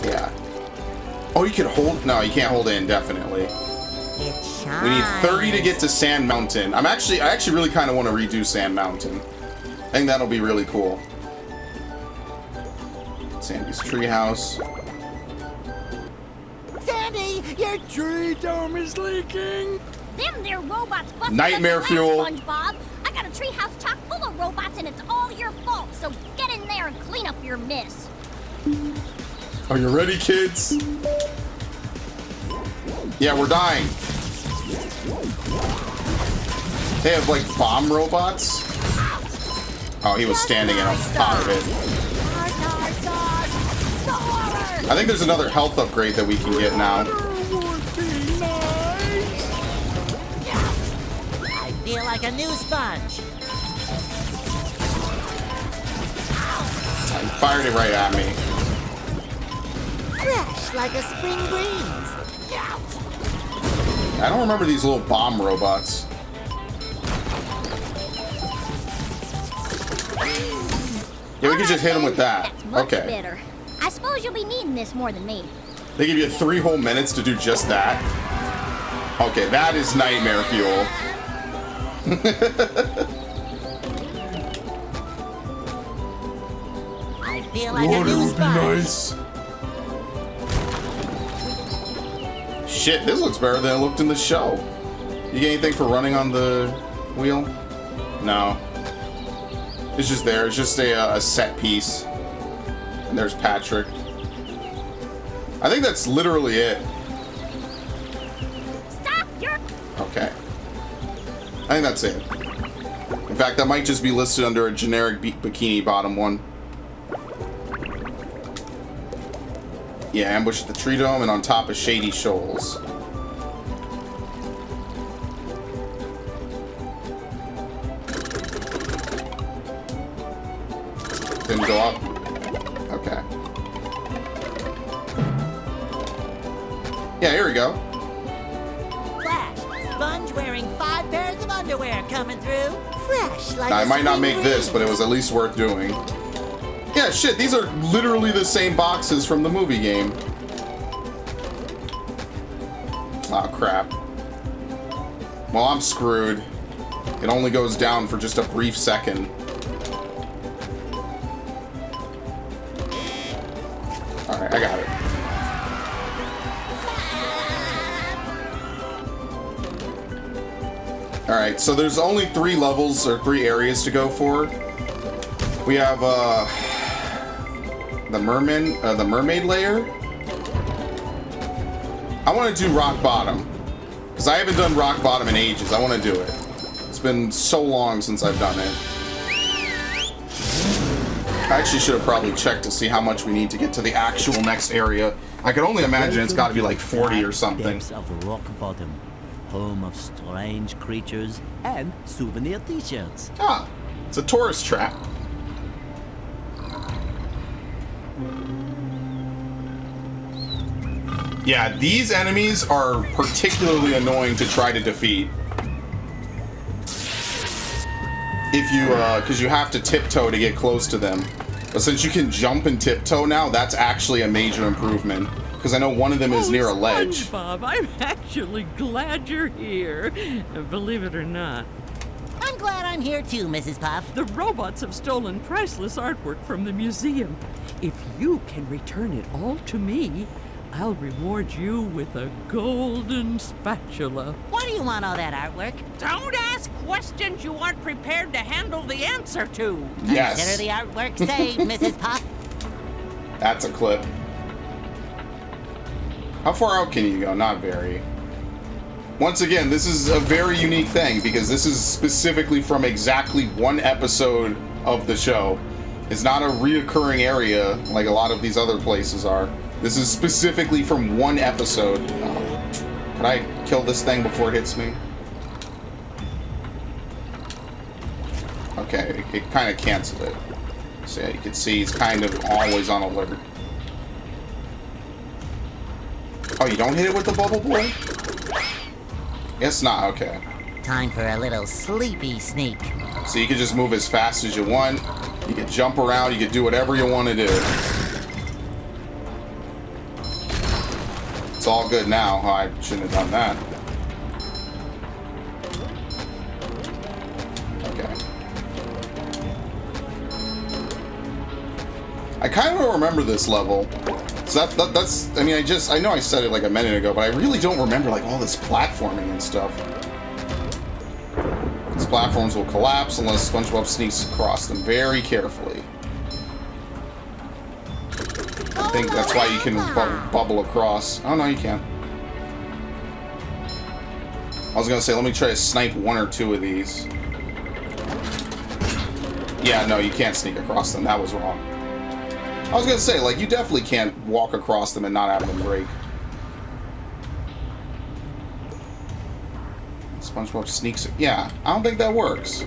Yeah. Oh, you could hold... No, you can't hold it indefinitely. It shines. We need 30 to get to Sand Mountain. I actually really kind of want to redo Sand Mountain. I think that'll be really cool. Sandy's treehouse. Sandy, your tree dome is leaking. Them there robots busted Nightmare up the fuel. lab, SpongeBob. I got a treehouse chock full of robots, and it's all your fault. So get in there and clean up your mess. Are you ready, kids? Yeah, we're dying. They have like bomb robots. Oh, he was standing in a pot of it. Tartar sauce. Solar. I think there's another health upgrade that we can get now. I feel like a new sponge. He fired it right at me. Fresh like a spring breeze. I don't remember these little bomb robots. Yeah, we could just hit him with that. That's much Okay. better. I suppose you'll be needing this more than me. They give you 3 whole minutes to do just that. Okay, that is nightmare fuel. I feel like a new sponge. Shit, this looks better than it looked in the show. You get anything for running on the wheel? No. It's just there. It's just a set piece. And there's Patrick. I think that's literally it. Stop your... Okay. I think that's it. In fact, that might just be listed under a generic Bikini bottom one. Yeah, ambush at the tree dome and on top of Shady Shoals. Didn't go up. Okay. Yeah, here we go. Flash, sponge wearing 5 pairs of underwear coming through. Fresh like Now, I a might not spring make this, breeze. but it was at least worth doing. Yeah, shit, these are literally the same boxes from the movie game. Oh, crap. Well, I'm screwed. It only goes down for just a brief second. Alright, I got it. Alright, so there's only 3 levels, or 3 areas to go for. We have, the Mermaid Lair. I want to do Rock Bottom. Because I haven't done Rock Bottom in ages. I want to do it. It's been so long since I've done it. I actually should have probably checked to see how much we need to get to the actual next area. I can only imagine it's got to be like 40 or something. Depths of Rock Bottom, home of strange creatures and souvenir t-shirts. Ah, it's a tourist trap. Yeah, these enemies are particularly annoying to try to defeat. If you, because you have to tiptoe to get close to them. But since you can jump and tiptoe now, that's actually a major improvement. Because I know one of them is near a ledge. Spongebob, I'm actually glad you're here. Believe it or not. I'm glad I'm here too, Mrs. Puff. The robots have stolen priceless artwork from the museum. If you can return it all to me, I'll reward you with a golden spatula. Why do you want all that artwork? Don't ask questions you aren't prepared to handle the answer to. Yes. Consider the artwork saved, Mrs. Puff. That's a clip. How far out can you go? Not very. Once again, this is a very unique thing because this is specifically from exactly one episode of the show. It's not a reoccurring area like a lot of these other places are. This is specifically from one episode. Can I kill this thing before it hits me? Okay, it kind of canceled it. So yeah, you can see he's kind of always on alert. Oh, you don't hit it with the bubble boy? Guess not, okay. Time for a little sleepy sneak. So you can just move as fast as you want. You can jump around, you can do whatever you want to do. It's all good now. Oh, I shouldn't have done that. Okay. I kind of don't remember this level. So that's, I mean, I know I said it like a minute ago, but I really don't remember like all this platforming and stuff. These platforms will collapse unless SpongeBob sneaks across them very carefully. I think that's why you can bubble across. Oh, no, you can't. I was gonna say, let me try to snipe one or two of these. Yeah, no, you can't sneak across them. That was wrong. I was gonna say, like, you definitely can't walk across them and not have them break. SpongeBob sneaks. Yeah, I don't think that works.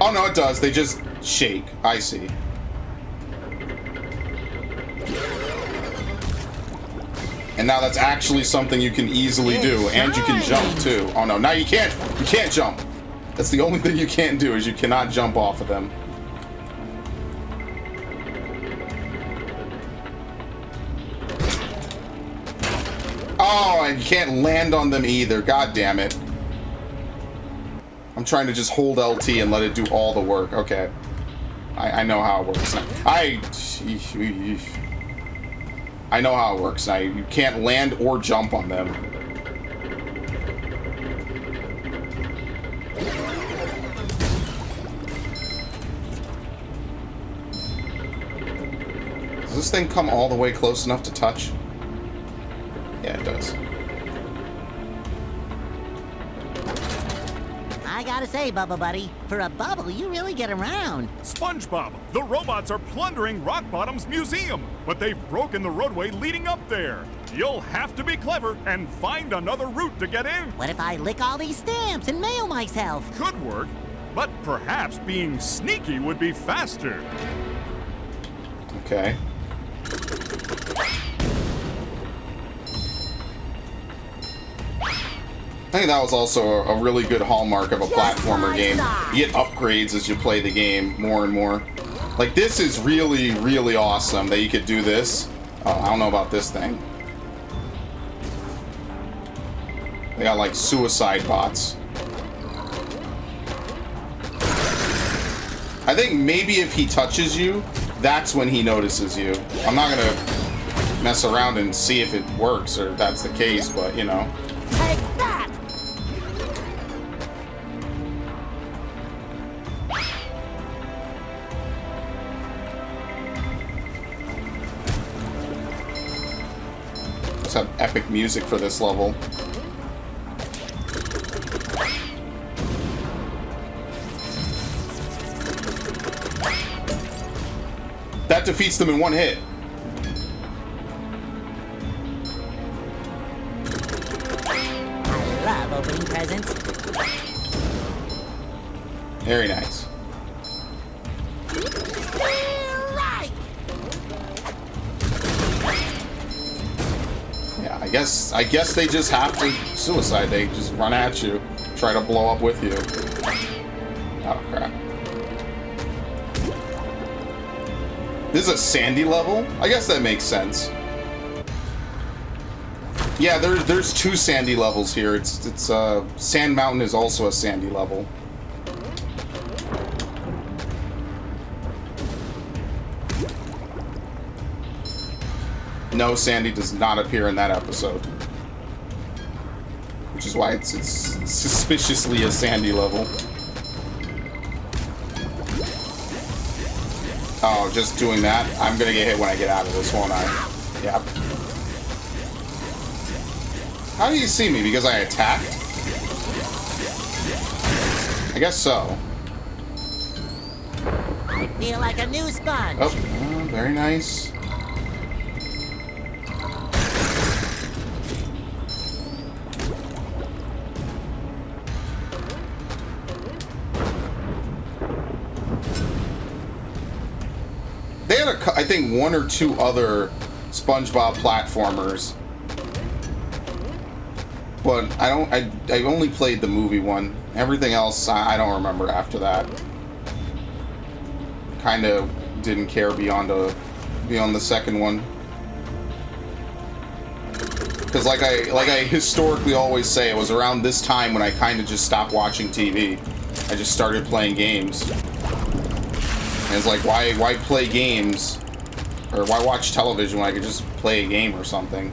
Oh, no, it does. They just shake. I see. And now that's actually something you can easily do, and you can jump too. Oh no, now you can't. You can't jump. That's the only thing you can't do, is you cannot jump off of them. Oh, and you can't land on them either. God damn it. I'm trying to just hold LT and let it do all the work. Okay. I know how it works. I know how it works now. You can't land or jump on them. Does this thing come all the way close enough to touch? Yeah, it does. I gotta say, Bubble Buddy, for a bubble, you really get around. SpongeBob, the robots are plundering Rock Bottom's museum, but they've broken the roadway leading up there. You'll have to be clever and find another route to get in. What if I lick all these stamps and mail myself? Could work, but perhaps being sneaky would be faster. Okay. I think that was also a really good hallmark of a platformer game. You get upgrades as you play the game more and more. Like, this is really, really awesome that you could do this. Oh, I don't know about this thing. They got, like, suicide bots. I think maybe if he touches you, that's when he notices you. I'm not gonna mess around and see if it works or if that's the case, but, you know. Take that! Have epic music for this level. That defeats them in one hit. I love opening presents. Very nice. Right! guess they just have to suicide. They just run at you, try to blow up with you. Oh crap. This is a sandy level? I guess that makes sense. Yeah, there's 2 sandy levels here. It's Sand Mountain is also a sandy level. No, Sandy does not appear in that episode. Which is why it's suspiciously a sandy level. Oh, just doing that? I'm gonna get hit when I get out of this, won't I? Yep. How do you see me? Because I attacked? I guess so. I feel like a new sponge. Oh, very nice. They had, I think, 1 or 2 other SpongeBob platformers. But I only played the movie one. Everything else, I don't remember after that. Kind of didn't care beyond the second one. Because like I historically always say, it was around this time when I kind of just stopped watching TV. I just started playing games. And it's like, why play games? Or why watch television when I could just play a game or something?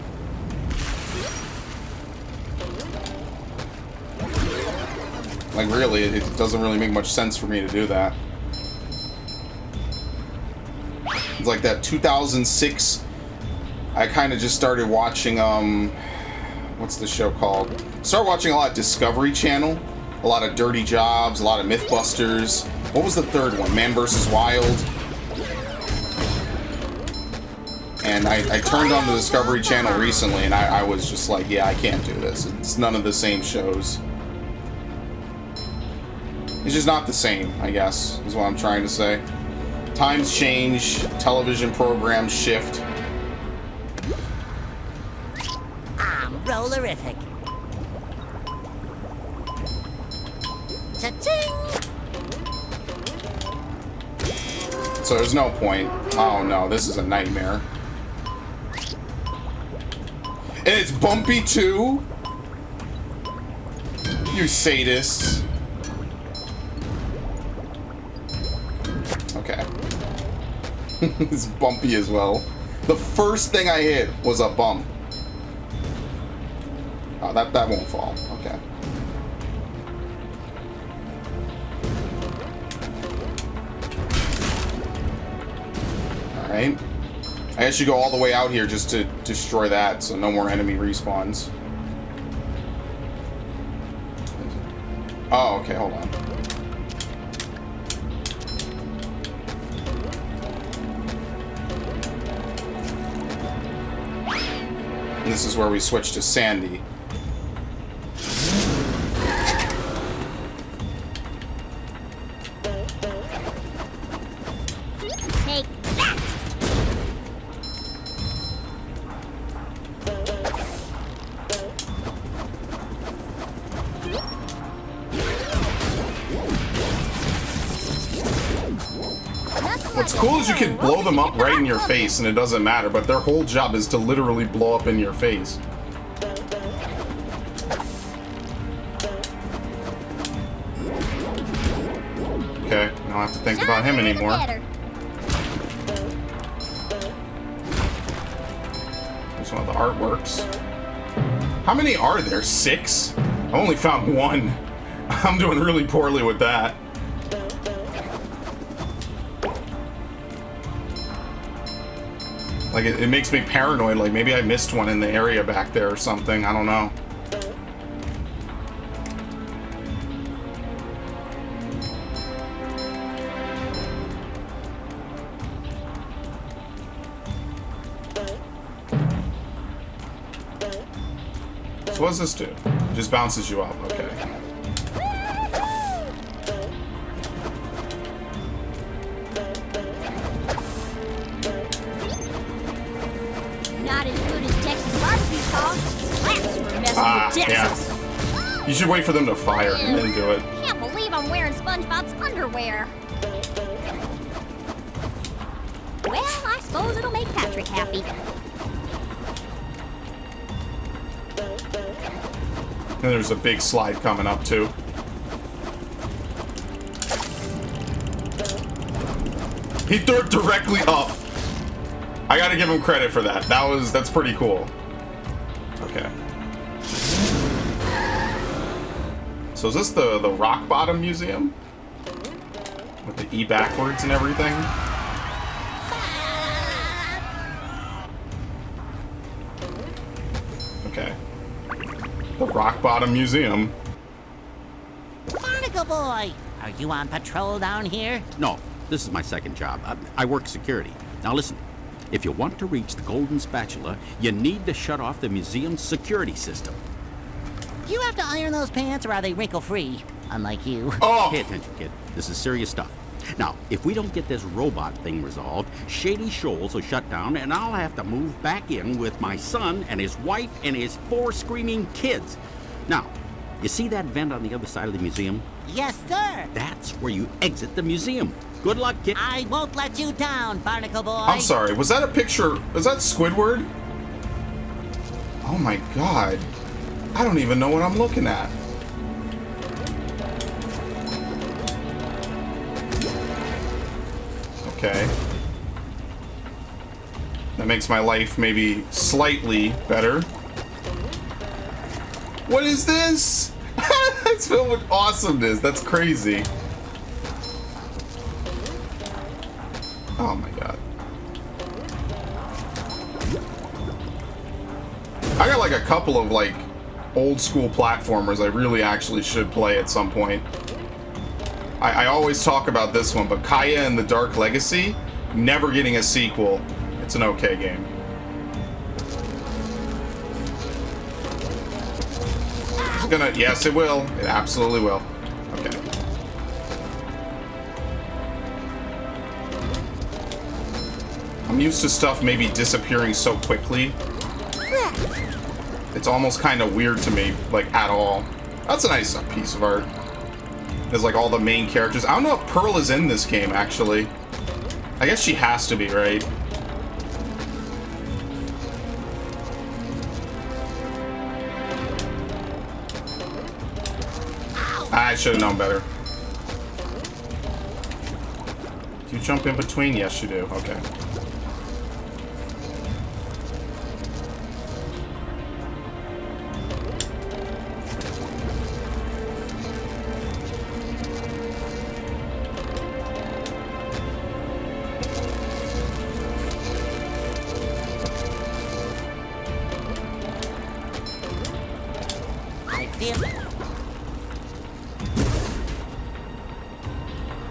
Like, really, it doesn't really make much sense for me to do that. It's like that 2006, I kind of just started watching, what's the show called? Started watching a lot of Discovery Channel, a lot of Dirty Jobs, a lot of Mythbusters. What was the third one? Man vs. Wild. And I turned on the Discovery Channel recently, and I was just like, yeah, I can't do this. It's none of the same shows. It's just not the same, I guess, is what I'm trying to say. Times change, television programs shift. I'm rollerific. Cha-ching! So there's no point. Oh no, this is a nightmare. And it's bumpy too? You sadists. Okay. It's bumpy as well. The first thing I hit was a bump. Oh, that won't fall. Okay. Alright. I guess you go all the way out here just to destroy that, so no more enemy respawns. Oh, okay, hold on. And this is where we switch to Sandy. Take that! What's cool is you can blow them up right in your face and it doesn't matter, but their whole job is to literally blow up in your face. Okay, I don't have to think about him anymore. Here's one of the artworks. How many are there? 6? I only found 1. I'm doing really poorly with that. Like, it makes me paranoid, like maybe I missed one in the area back there or something, I don't know. So what does this do? It just bounces you up, okay. Not as good as Texas barbecue sauce. You should wait for them to fire and then do it. Can't believe I'm wearing SpongeBob's underwear. Well, I suppose it'll make Patrick happy. And there's a big slide coming up too. He threw it directly up. I gotta give him credit for that. That's pretty cool. Okay. So is this the Rock Bottom Museum? With the E backwards and everything? Okay. The Rock Bottom Museum. Barnacle Boy, are you on patrol down here? No, this is my second job. I work security. Now listen, if you want to reach the golden spatula, you need to shut off the museum's security system. Do you have to iron those pants or are they wrinkle-free? Unlike you. Oh! Pay attention, kid. This is serious stuff. Now, if we don't get this robot thing resolved, Shady Shoals will shut down and I'll have to move back in with my son and his wife and his 4 screaming kids. Now, you see that vent on the other side of the museum? Yes, sir. That's where you exit the museum. Good luck, kid. I won't let you down, Barnacle Boy. I'm sorry, was that a picture? Was that Squidward? Oh my god. I don't even know what I'm looking at. Okay. That makes my life maybe slightly better. What is this? It's filled with awesomeness. That's crazy. Oh my god. I got like a couple of like old school platformers I really actually should play at some point. I always talk about this one, but Kaya and the Dark Legacy, never getting a sequel. It's an okay game. It's gonna, yes it will. It absolutely will. Okay. I'm used to stuff maybe disappearing so quickly. It's almost kind of weird to me, like, at all. That's a nice piece of art. There's, like, all the main characters. I don't know if Pearl is in this game, actually. I guess she has to be, right? I should have known better. Do you jump in between? Yes, you do. Okay.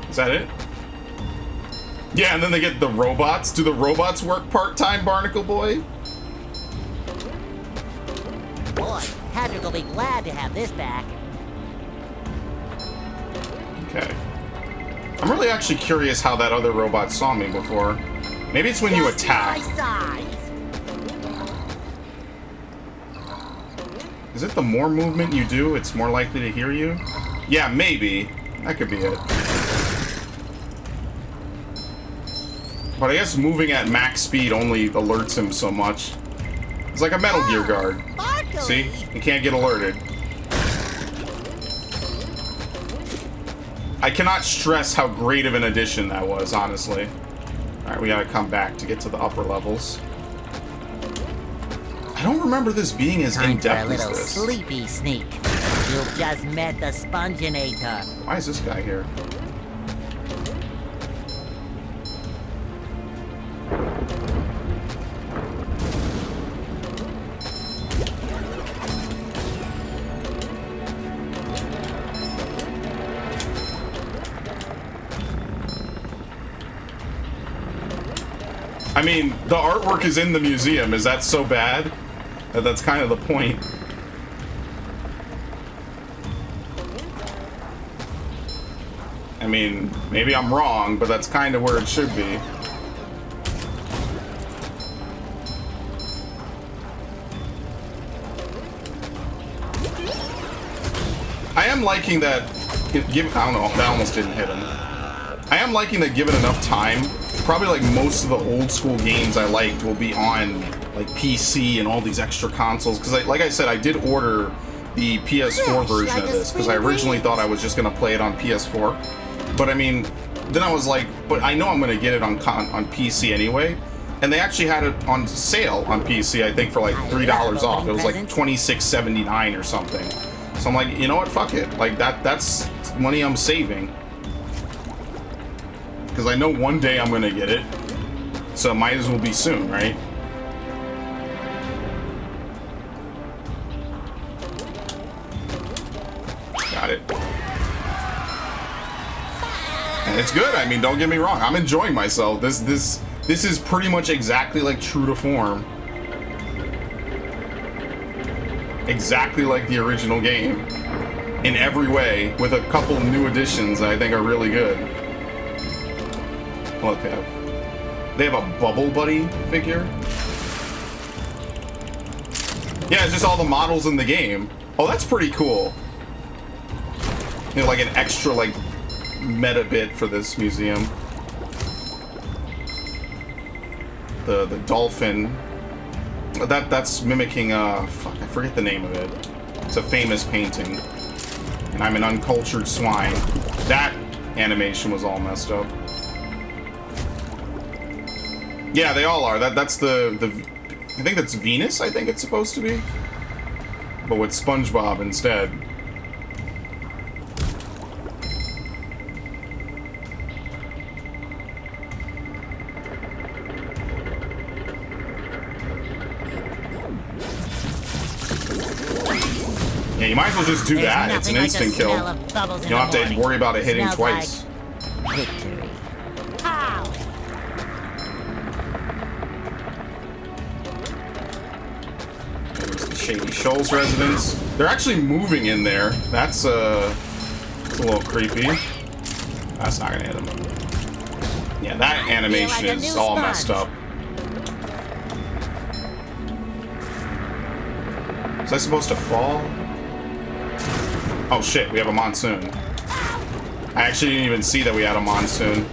Is that it? Yeah, and then they get the robots. Do the robots work part-time, Barnacle Boy? Boy, Patrick will be glad to have this back. Okay. I'm really actually curious how that other robot saw me before. Maybe it's when you attack. My size. Is it the more movement you do, it's more likely to hear you? Yeah, maybe. That could be it. But I guess moving at max speed only alerts him so much. It's like a Metal Gear guard. Sparkly. See? You can't get alerted. I cannot stress how great of an addition that was, honestly. Alright, we gotta come back to get to the upper levels. I don't remember this being as Time for a in-depth as little this. sleepy sneak. You've just met the Sponginator. Why is this guy here? I mean, the artwork is in the museum. Is that so bad? That's kind of the point. I mean, maybe I'm wrong, but that's kind of where it should be. am liking that. I don't know. That almost didn't hit him. I am liking that. Given enough time, probably like most of the old school games I liked will be on like PC and all these extra consoles. Because, like I said, I did order the PS4 version of this because I originally thought I was just gonna play it on PS4. But I mean, then I was like, but I know I'm gonna get it on PC anyway. And they actually had it on sale on PC, I think, for like $3 off. It was like $26.79 or something. So I'm like, you know what? Fuck it. Like that's money I'm saving. Because I know one day I'm gonna get it. So it might as well be soon, right? Got it. And it's good. I mean, don't get me wrong. I'm enjoying myself. This is pretty much exactly like true to form. Exactly like the original game. In every way, with a couple new additions that I think are really good. Look, they have a Bubble Buddy figure. Yeah, it's just all the models in the game. Oh, that's pretty cool. You know, like an extra, like, meta bit for this museum. The dolphin. That's mimicking, fuck, I forget the name of it. It's a famous painting. And I'm an uncultured swine. That animation was all messed up. Yeah, they all are. That's the I think that's Venus, I think it's supposed to be. But with Spongebob instead. Yeah, you might as well just do that. It's an instant kill. You don't have to worry about it hitting twice. Victory. There's the Shady Shoals residence. They're actually moving in there. That's a little creepy. That's not gonna hit him. Yeah, that animation is all messed up. Was I supposed to fall? Oh shit, we have a monsoon. I actually didn't even see that we had a monsoon.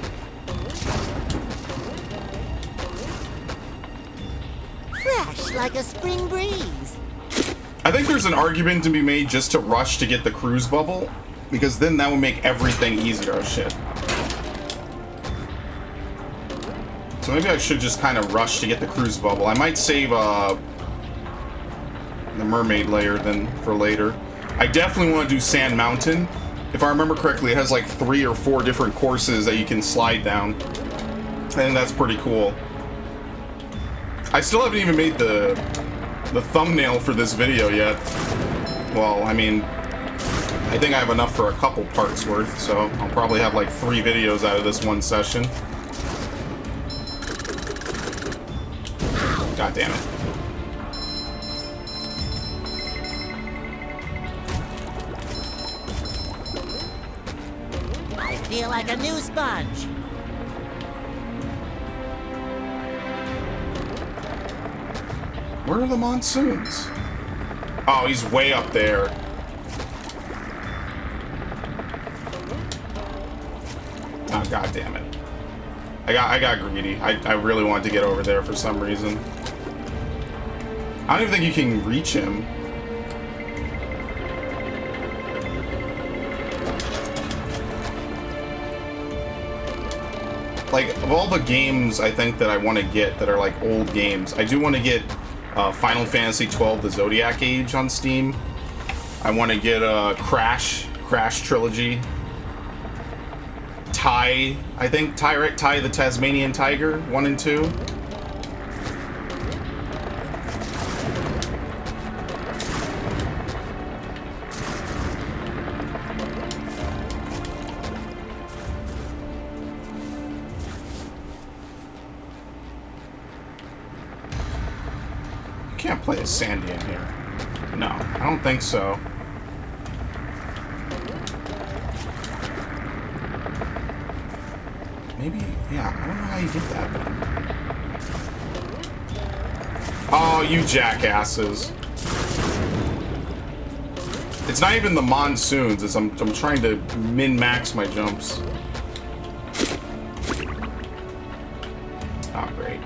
Fresh like a spring breeze. I think there's an argument to be made just to rush to get the cruise bubble, because then that would make everything easier. Oh shit. So maybe I should just kind of rush to get the cruise bubble. I might save the Mermaid layer then for later. I definitely want to do Sand Mountain. If I remember correctly, it has like 3 or 4 different courses that you can slide down. And that's pretty cool. I still haven't even made the thumbnail for this video yet. Well, I mean, I think I have enough for a couple parts worth, so I'll probably have like 3 videos out of this one session. God damn it. Feel like a new sponge. Where are the monsoons? Oh, he's way up there. Oh, god damn it. I got greedy. I really wanted to get over there for some reason. I don't even think you can reach him. Like, of all the games I think that I want to get that are like old games, I do want to get Final Fantasy XII: The Zodiac Age on Steam. I want to get Crash Trilogy. Ty the Tasmanian Tiger 1 and 2. Can't play as Sandy in here. No, I don't think so. Maybe, yeah, I don't know how you get that. Oh, you jackasses. It's not even the monsoons. It's I'm trying to min-max my jumps. Oh, great.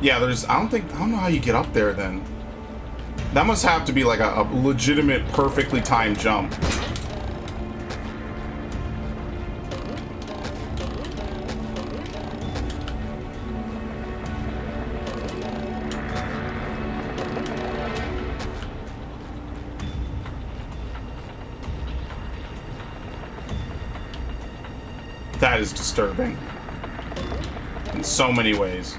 Yeah, I don't know how you get up there then. That must have to be like a legitimate, perfectly timed jump. That is disturbing. In so many ways.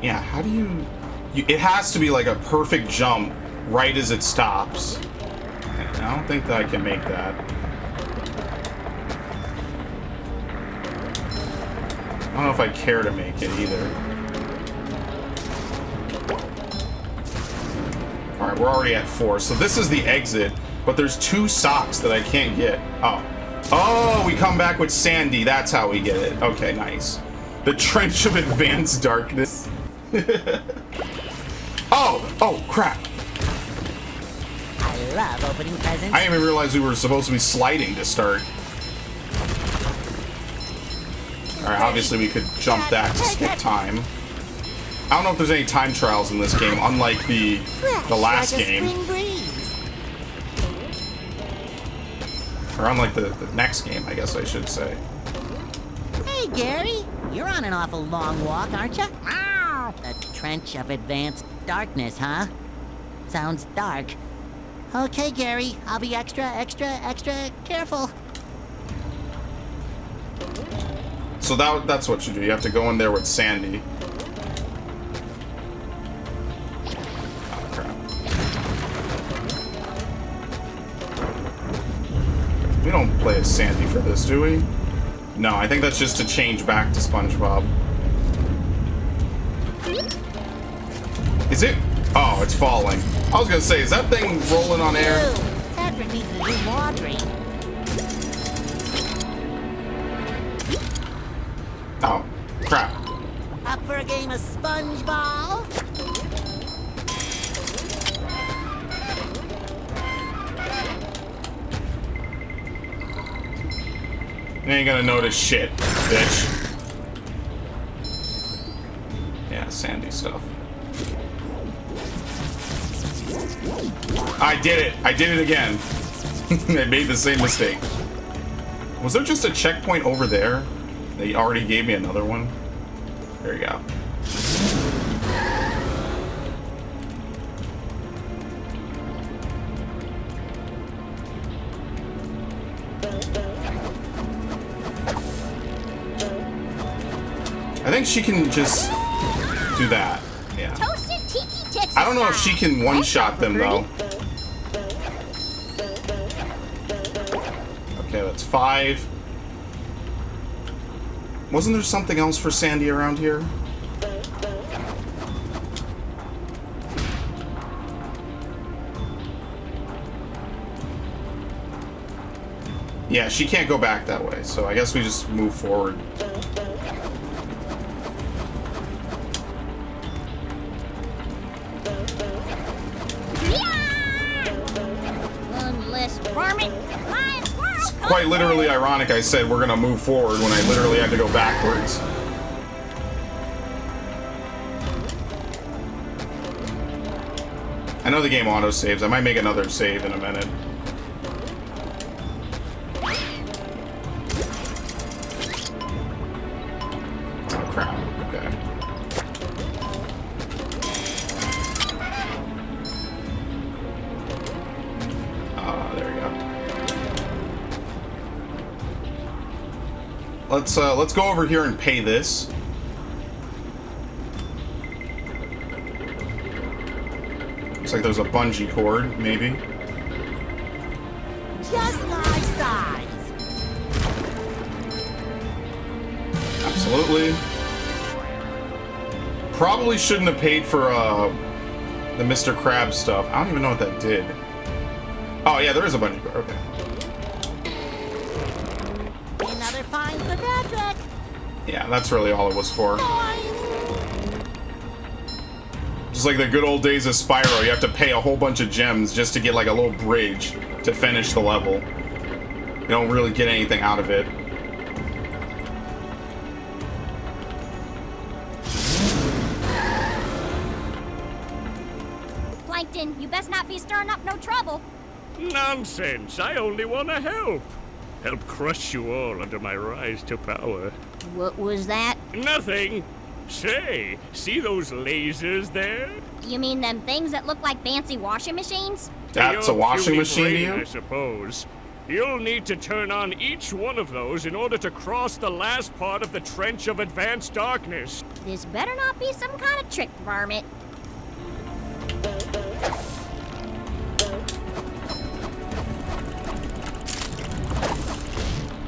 Yeah, how do you... It has to be like a perfect jump right as it stops. And I don't think that I can make that. I don't know if I care to make it either. Alright, we're already at 4. So this is the exit, but there's 2 socks that I can't get. Oh. Oh, we come back with Sandy. That's how we get it. Okay, nice. The Trench of Advanced Darkness. Oh, crap. I love opening presents. I didn't even realize we were supposed to be sliding to start. Alright, obviously we could jump that to skip time. I don't know if there's any time trials in this game, unlike the last game. Or unlike the next game, I guess I should say. Hey, Gary. You're on an awful long walk, aren't you? The Trench of Advanced Darkness, huh? Sounds dark. Okay, Gary. I'll be extra careful. So that's what you do. You have to go in there with Sandy. Oh, crap. We don't play as Sandy for this, do we? No, I think that's just to change back to Spongebob. Is it? Oh, it's falling. I was gonna say, is that thing rolling on air? Patrick needs to do laundry. Oh, crap. Up for a game of Spongebob? You ain't gonna notice shit, bitch. Yeah, Sandy stuff. I did it! I did it again. I made the same mistake. Was there just a checkpoint over there? They already gave me another one? There you go. I think she can just do that. Yeah. Toasted tiki tits. I don't know if she can one-shot them, though. Okay, that's 5. Wasn't there something else for Sandy around here? Yeah, she can't go back that way, so I guess we just move forward. Quite literally ironic I said we're gonna move forward when I literally had to go backwards. I know the game auto-saves. I might make another save in a minute. Oh crap, okay. There we go. Let's go over here and pay this. Looks like there's a bungee cord, maybe. Just my size. Absolutely. Probably shouldn't have paid for the Mr. Krabs stuff. I don't even know what that did. Oh yeah, there is a bungee cord. Okay. Another fine for Patrick. Yeah, that's really all it was for. Just like the good old days of Spyro, you have to pay a whole bunch of gems just to get like a little bridge to finish the level. You don't really get anything out of it. Plankton, you best not be stirring up no trouble. Nonsense. I only want to help. Help crush you all under my rise to power. What was that? Nothing. Say, see those lasers there? You mean them things that look like fancy washing machines? That's a Your washing puny machine to brain, you? I suppose. You'll need to turn on each one of those in order to cross the last part of the Trench of Advanced Darkness. This better not be some kind of trick, varmint.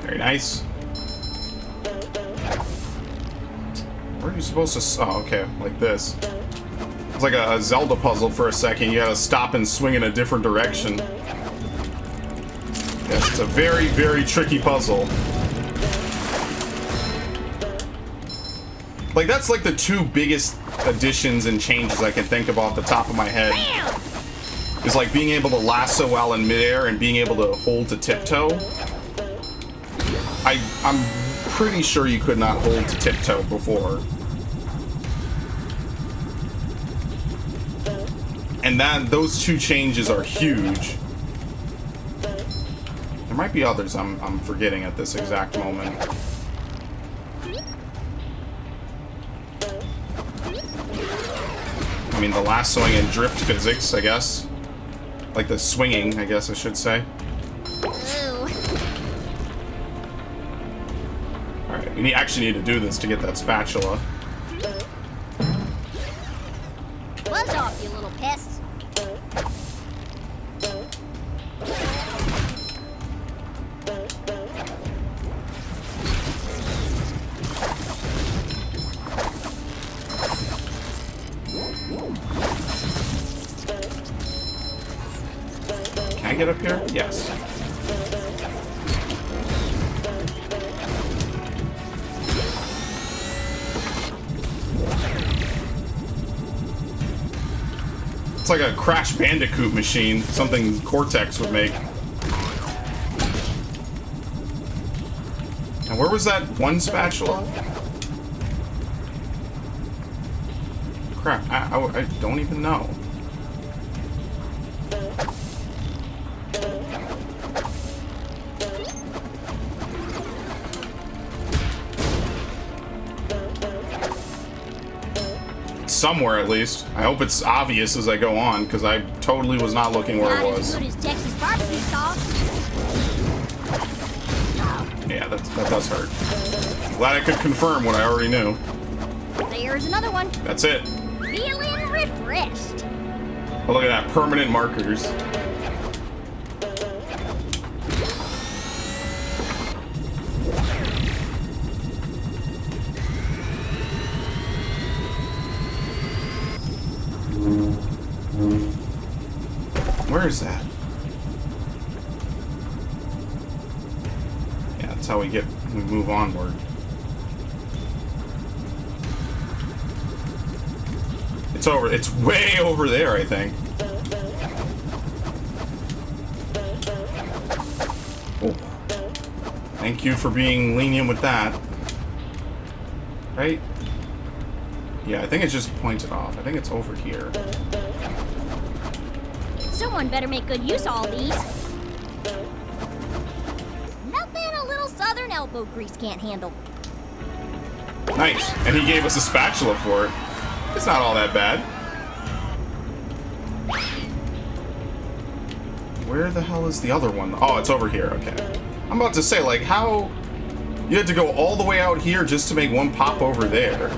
Very nice. Where are you supposed to... Oh, okay. Like this. It's like a Zelda puzzle for a second. You gotta stop and swing in a different direction. Yes, it's a very, very tricky puzzle. Like, that's like the two biggest additions and changes I can think of off the top of my head. Is like being able to lasso while in midair and being able to hold to tiptoe. I'm pretty sure you could not hold to tiptoe before. And those two changes are huge. There might be others I'm forgetting at this exact moment. I mean, the lassoing and drift physics, I guess. Like the swinging, I guess I should say. Ooh. Alright, we actually need to do this to get that spatula. Buzz off, you little pest. Can I get up here? Yes. It's like a Crash Bandicoot machine, something Cortex would make. And where was that one spatula? Crap, I don't even know. Somewhere, at least. I hope it's obvious as I go on, because I totally was not looking where it Not as was. good as Texas barbecue sauce. Yeah, that does hurt. Glad I could confirm what I already knew. There's another one. That's it. Feeling refreshed. Oh, look at that. Permanent markers. Where is that? Yeah, that's how we move onward. It's over. It's way over there, I think. Oh. Thank you for being lenient with that. Right? Yeah, I think it's just pointed off. I think it's over here. Someone better make good use of all these. Nothing a little southern elbow grease can't handle. Nice. And he gave us a spatula for it. It's not all that bad. Where the hell is the other one? Oh, it's over here. Okay. I'm about to say, like, how... You had to go all the way out here just to make one pop over there.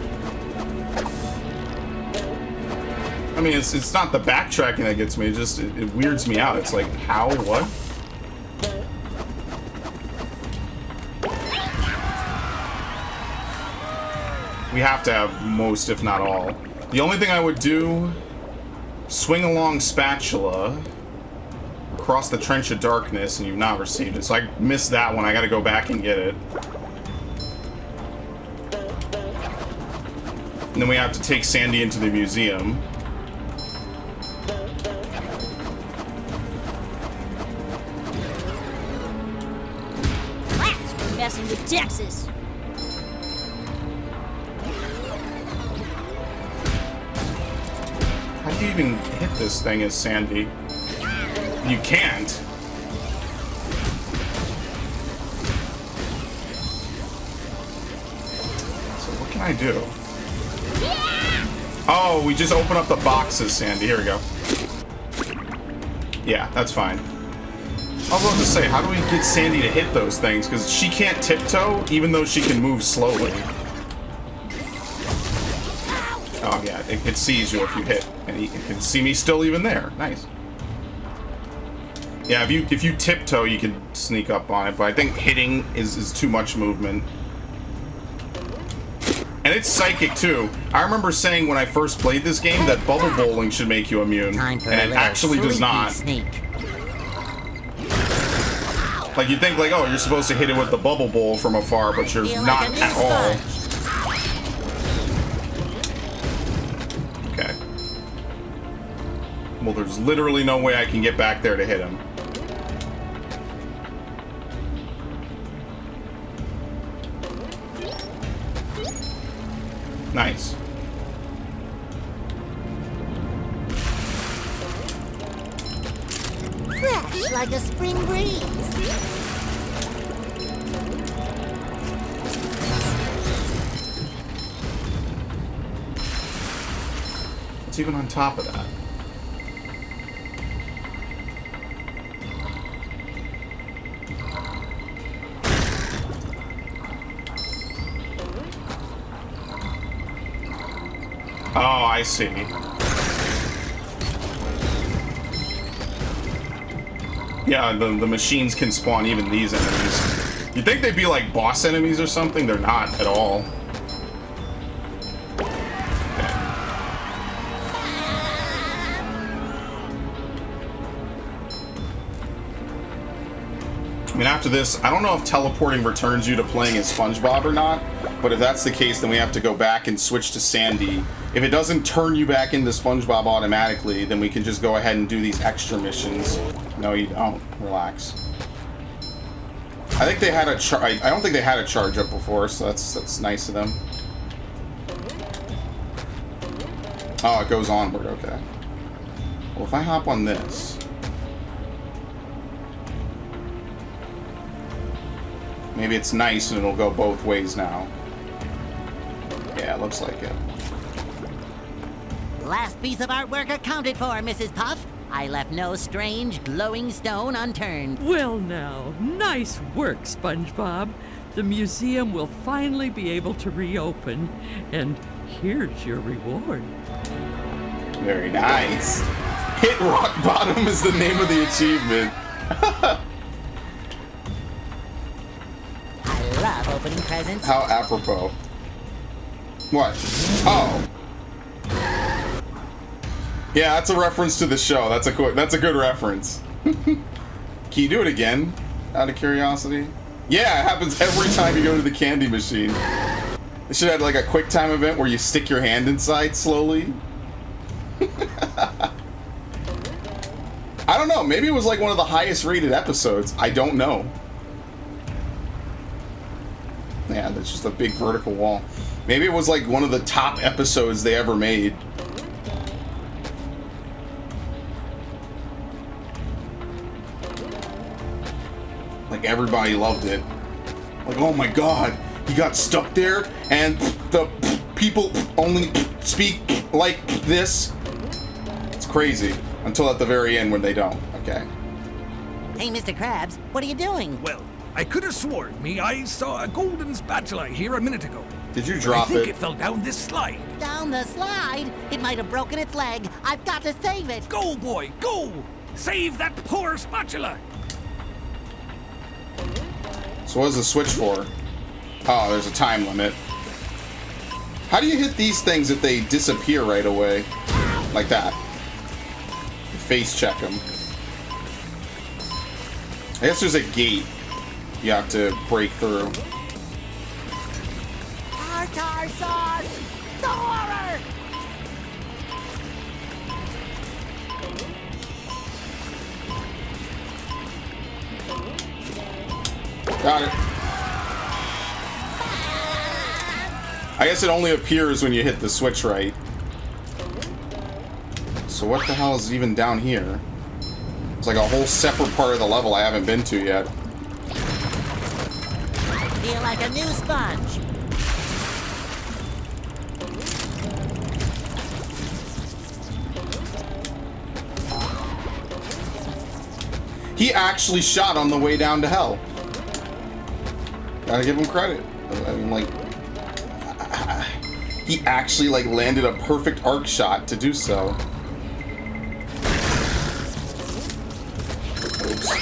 I mean, it's not the backtracking that gets me. It weirds me out. It's like, how? What? We have to have most, if not all. The only thing I would do... Swing along spatula... Across the Trench of Darkness, and you've not received it. So I missed that one. I gotta go back and get it. And then we have to take Sandy into the museum. Rats for messing with Texas. How do you even hit this thing as Sandy? You can't. So what can I do? Oh, we just open up the boxes, Sandy. Here we go. Yeah, that's fine. I was about to say, how do we get Sandy to hit those things? Because she can't tiptoe, even though she can move slowly. Oh yeah, it sees you if you hit, and it can see me still even there. Nice. Yeah, if you tiptoe, you can sneak up on it, but I think hitting is too much movement. And it's psychic too. I remember saying when I first played this game that bubble bowling should make you immune, and it actually does not. Sneak. Like you think like, oh, you're supposed to hit it with the bubble bowl from afar, but you're not at all. Okay. Well, there's literally no way I can get back there to hit him. Nice. Fresh like a spring breeze. What's even on top of that? Oh, I see. Yeah, the machines can spawn even these enemies. You'd think they'd be like boss enemies or something. They're not at all. I mean, after this, I don't know if teleporting returns you to playing as Spongebob or not, but if that's the case, then we have to go back and switch to Sandy. If it doesn't turn you back into Spongebob automatically, then we can just go ahead and do these extra missions. No, you don't. Relax. I think they had a I don't think they had a charge up before, so that's nice of them. Oh, it goes onward. Okay. Well, if I hop on this. Maybe it's nice and it'll go both ways now. Yeah, it looks like it. Last piece of artwork accounted for, Mrs. Puff. I left no strange, glowing stone unturned. Well now, nice work, SpongeBob. The museum will finally be able to reopen, and here's your reward. Very nice. Hit rock bottom is the name of the achievement. I love opening presents. How apropos. What? Oh. Yeah, that's a reference to the show. That's a good reference. Can you do it again? Out of curiosity? Yeah, it happens every time you go to the candy machine. They should have like a quick time event where you stick your hand inside slowly. I don't know. Maybe it was like one of the highest rated episodes. I don't know. Yeah, that's just a big vertical wall. Maybe it was like one of the top episodes they ever made. Like everybody loved it. Like, oh my god, he got stuck there and the people only speak like this. It's crazy. Until at the very end when they don't. Okay. Hey, Mr. Krabs, what are you doing? Well, I could have sworn me I saw a golden spatula here a minute ago. Did you drop I think it? it fell down this slide. Down the slide? It might have broken its leg. I've got to save it. Go, boy, go! Save that poor spatula! So what is the switch for? Oh, there's a time limit. How do you hit these things if they disappear right away? Like that. You face check them. I guess there's a gate you have to break through. Tartar sauce! Thor Got it. I guess it only appears when you hit the switch right. So what the hell is even down here? It's like a whole separate part of the level I haven't been to yet. Feel like a new sponge. He actually shot on the way down to hell. Gotta give him credit. I mean, like, he actually like landed a perfect arc shot to do so. Oops.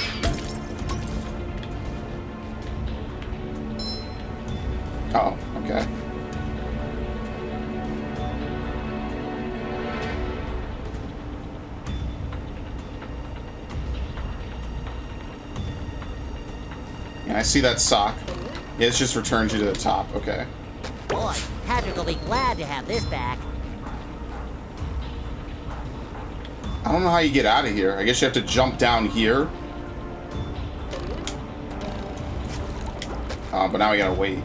Oh, okay. Yeah, I see that sock. Yeah, it just returns you to the top. Okay. Boy, Patrick will be glad to have this back. I don't know how you get out of here. I guess you have to jump down here. But now we gotta wait.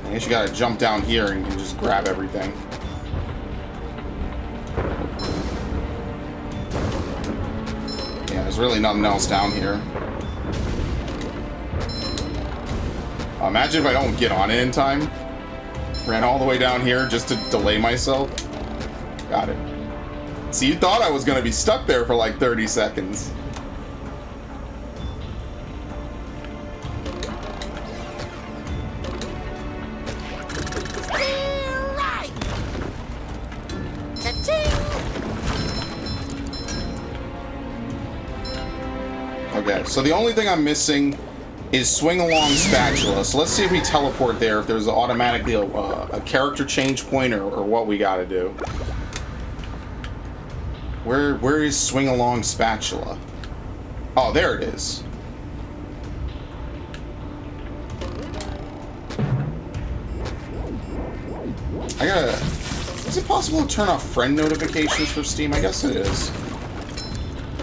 I guess you gotta jump down here and just grab everything. Yeah, there's really nothing else down here. Imagine if I don't get on it in time. Ran all the way down here just to delay myself. Got it. See, you thought I was gonna be stuck there for like 30 seconds. Okay, so the only thing I'm missing is swing along spatula. So let's see if we teleport there, if there's automatically a character change point or what we gotta do. Where is swing along spatula? Oh, there it is. I gotta... Is it possible to turn off friend notifications for Steam? I guess it is.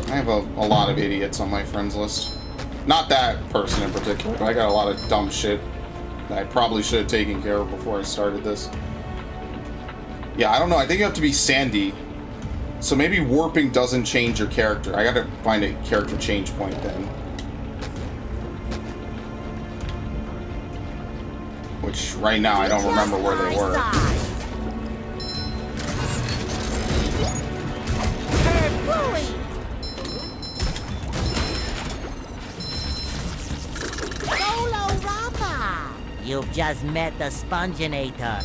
I have a lot of idiots on my friends list. Not that person in particular, but I got a lot of dumb shit that I probably should have taken care of before I started this. Yeah, I don't know. I think you have to be Sandy. So maybe warping doesn't change your character. I gotta find a character change point then. Which, right now, I don't remember where they were. You've just met the Sponginator.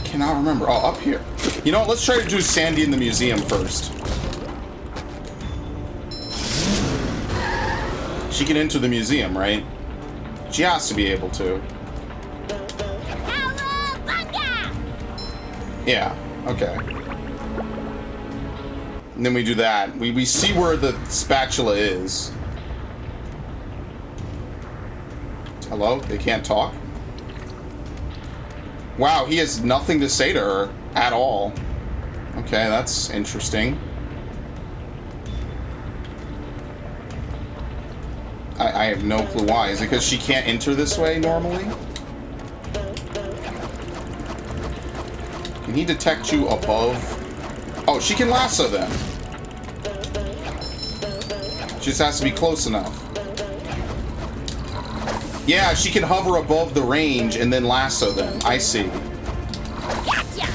Cannot remember. Oh, up here. You know what? Let's try to do Sandy in the museum first. She can enter the museum, right? She has to be able to. Yeah, okay. And then we do that. We see where the spatula is. Hello? They can't talk? Wow, he has nothing to say to her at all. Okay, that's interesting. I have no clue why. Is it because she can't enter this way normally? Can he detect you above? Oh, she can lasso them. She just has to be close enough. Yeah, she can hover above the range and then lasso them. I see. Gotcha.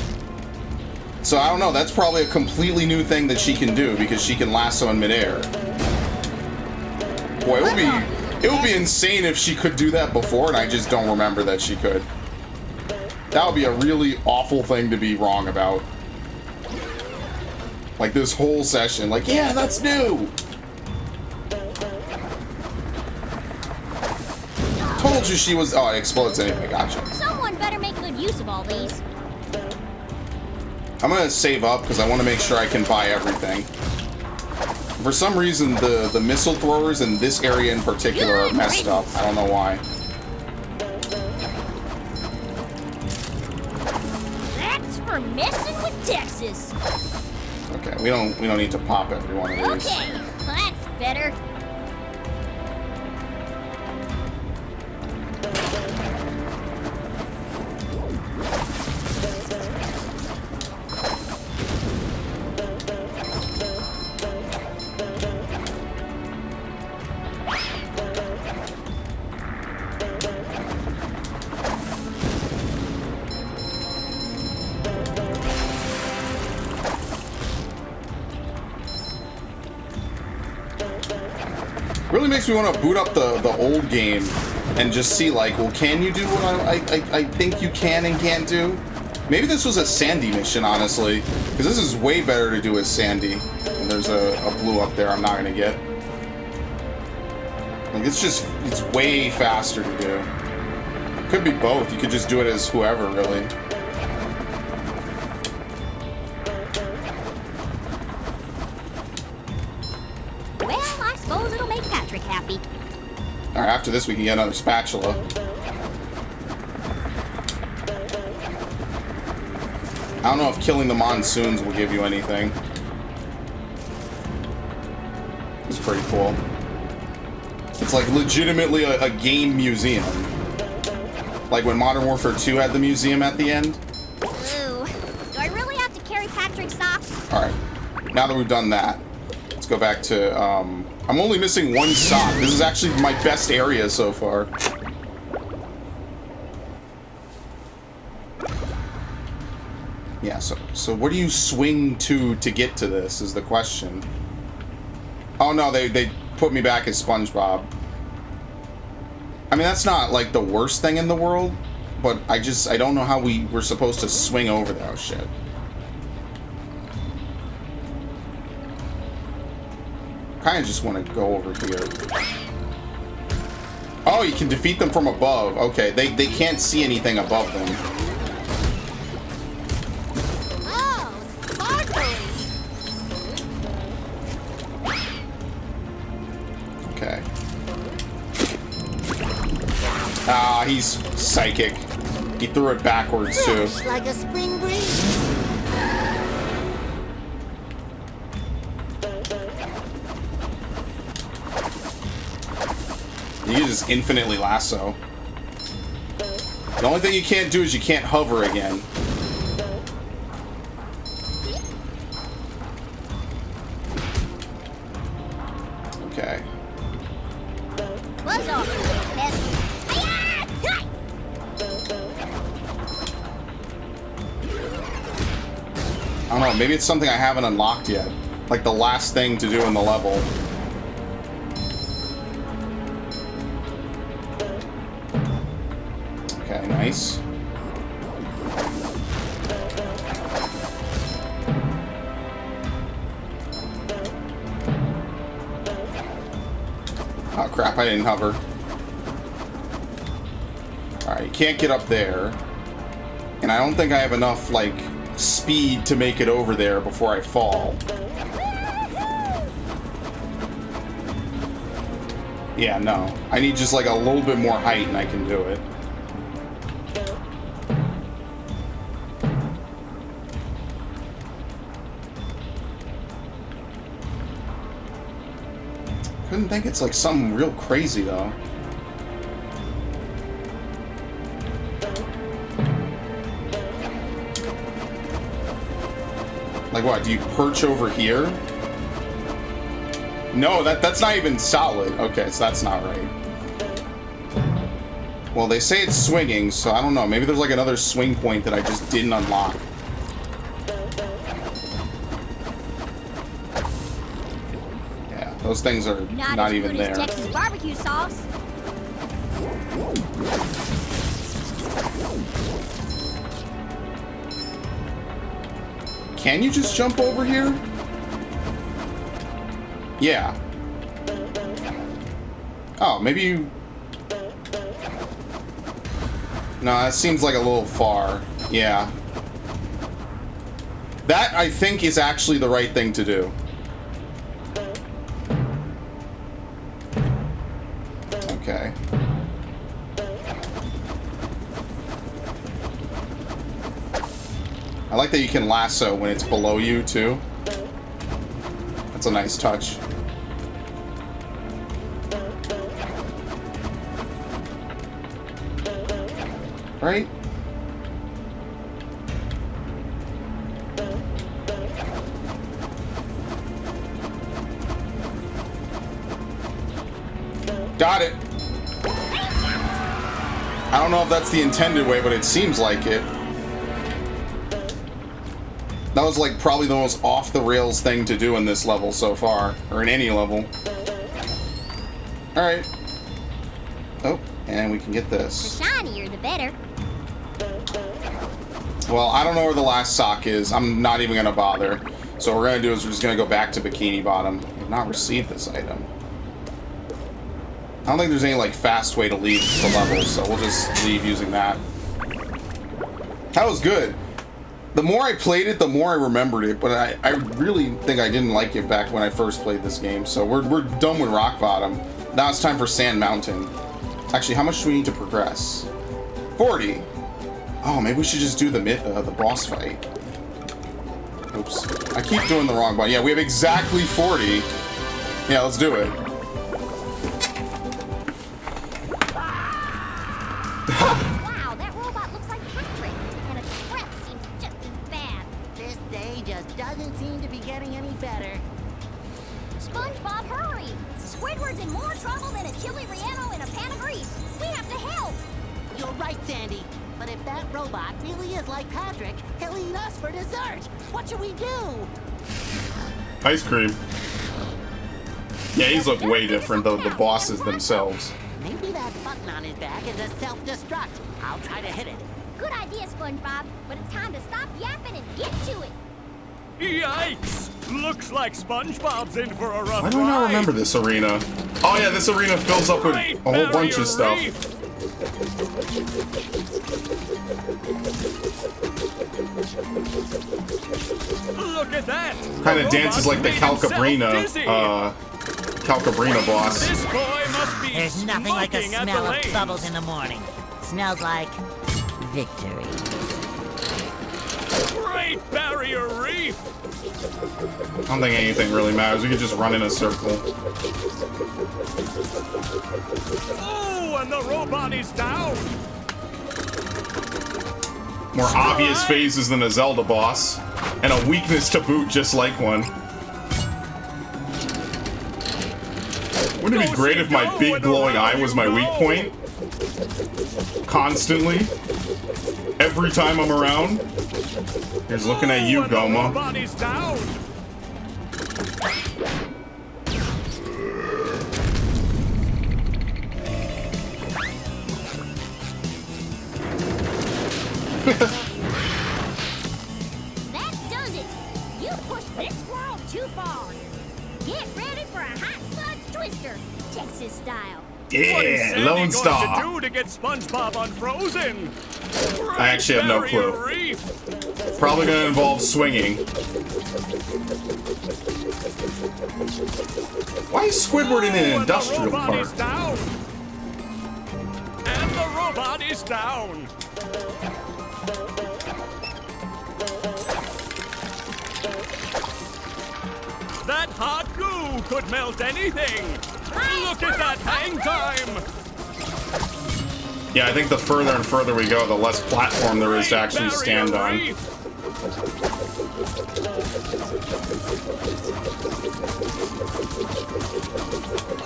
So I don't know. That's probably a completely new thing that she can do because she can lasso in midair. Boy, it would be insane if she could do that before and I just don't remember that she could. That would be a really awful thing to be wrong about. Like this whole session. Like, yeah, that's new. Told you she was... Oh, it explodes anyway. Gotcha. Someone better make good use of all these. I'm gonna save up because I want to make sure I can buy everything. For some reason, the missile throwers in this area in particular are messed up. I don't know why. Okay, we don't need to pop every one of these. Okay, that's better. Really makes me want to boot up the old game and just see, like, well, can you do what I think you can and can't do? Maybe this was a Sandy mission, honestly, because this is way better to do as Sandy. And there's a blue up there I'm not going to get. Like, it's way faster to do. Could be both. You could just do it as whoever, really. Happy. Alright, after this we can get another spatula. I don't know if killing the monsoons will give you anything. It's pretty cool. It's like legitimately a game museum. Like when Modern Warfare 2 had the museum at the end. Ooh. Do I really have to carry Patrick's socks? Alright, now that we've done that, let's go back to, I'm only missing one sock. This is actually my best area so far. Yeah, so what do you swing to get to this is the question. Oh no, they put me back as Spongebob. I mean, that's not like the worst thing in the world, but I don't know how we're supposed to swing over that. Oh shit. Kind of just want to go over here. Oh, you can defeat them from above. Okay, they can't see anything above them. Oh, sparkly! Okay. Ah, he's psychic. He threw it backwards too. Fresh like a spring breeze. You can just infinitely lasso. The only thing you can't do is you can't hover again. Okay. What's off, miss? I don't know, maybe it's something I haven't unlocked yet. Like the last thing to do in the level. Okay, nice. Oh crap, I didn't hover. Alright, you can't get up there. And I don't think I have enough, like, speed to make it over there before I fall. Yeah, no. I need just, like, a little bit more height and I can do it. Couldn't think it's, like, something real crazy, though. Like what, do you perch over here? No, that's not even solid. Okay, so that's not right. Well, they say it's swinging, so I don't know. Maybe there's like another swing point that I just didn't unlock. Yeah, those things are not even there. Not as good as Texas barbecue sauce. Can you just jump over here? Yeah. Oh, maybe you... No, that seems like a little far. Yeah. That, I think, is actually the right thing to do. Okay. I like that you can lasso when it's below you, too. That's a nice touch. Right? Got it. I don't know if that's the intended way, but it seems like it. That was like probably the most off the rails thing to do in this level so far, or in any level. All right. Oh, and we can get this. The shinier, the better. Well, I don't know where the last sock is. I'm not even gonna bother. So what we're gonna do is we're just gonna go back to Bikini Bottom. We have not received this item. I don't think there's any like fast way to leave the level, so we'll just leave using that. That was good. The more I played it, the more I remembered it, but I really think I didn't like it back when I first played this game. So we're done with Rock Bottom. Now it's time for Sand Mountain. Actually, how much do we need to progress? 40. Oh, maybe we should just do the boss fight. Oops. I keep doing the wrong button. Yeah, we have exactly 40. Yeah, let's do it. Wow, that robot looks like Trick, and its breath seems just as bad. This day just doesn't seem to be getting any better. SpongeBob, hurry! Squidward's in more trouble than a chili relleno in a pan of grease. We have to help! You're right, Sandy. But if that robot really is like Patrick, he'll eat us for dessert. What should we do? Ice cream. Yeah, these look way different though, the bosses themselves. Maybe that button on his back is a self-destruct. I'll try to hit it. Good idea, SpongeBob, but it's time to stop yapping and get to it. Yikes! Looks like SpongeBob's in for a rough Why do I not ride. remember this arena? Oh yeah, this arena fills up with a whole bunch of stuff. Look at that! Kind of dances like the Calcabrina boss. This boy must be There's nothing like a smoking at smell the of lanes. bubbles in the morning. Smells like victory. Great Barrier Reef! I don't think anything really matters. We can just run in a circle. Oh, and the robot is down! More obvious phases than a Zelda boss. And a weakness to boot just like one. Wouldn't it be great if my big glowing eye was my weak point? Constantly. Every time I'm around. Here's looking at you, Goma. Robot is down! That does it! You pushed this world too far. Get ready for a hot fudge twister, Texas style. What is Yeah, Sandy Lone going Star. to do to get SpongeBob unfrozen? I actually have no Great Barrier clue. Reef. Probably gonna involve swinging. Why is Squidward in an industrial And the robot park? is down. And the robot is down. That hot goo could melt anything. Look at that hang time. Yeah, I think the further and further we go, the less platform there is to actually stand on.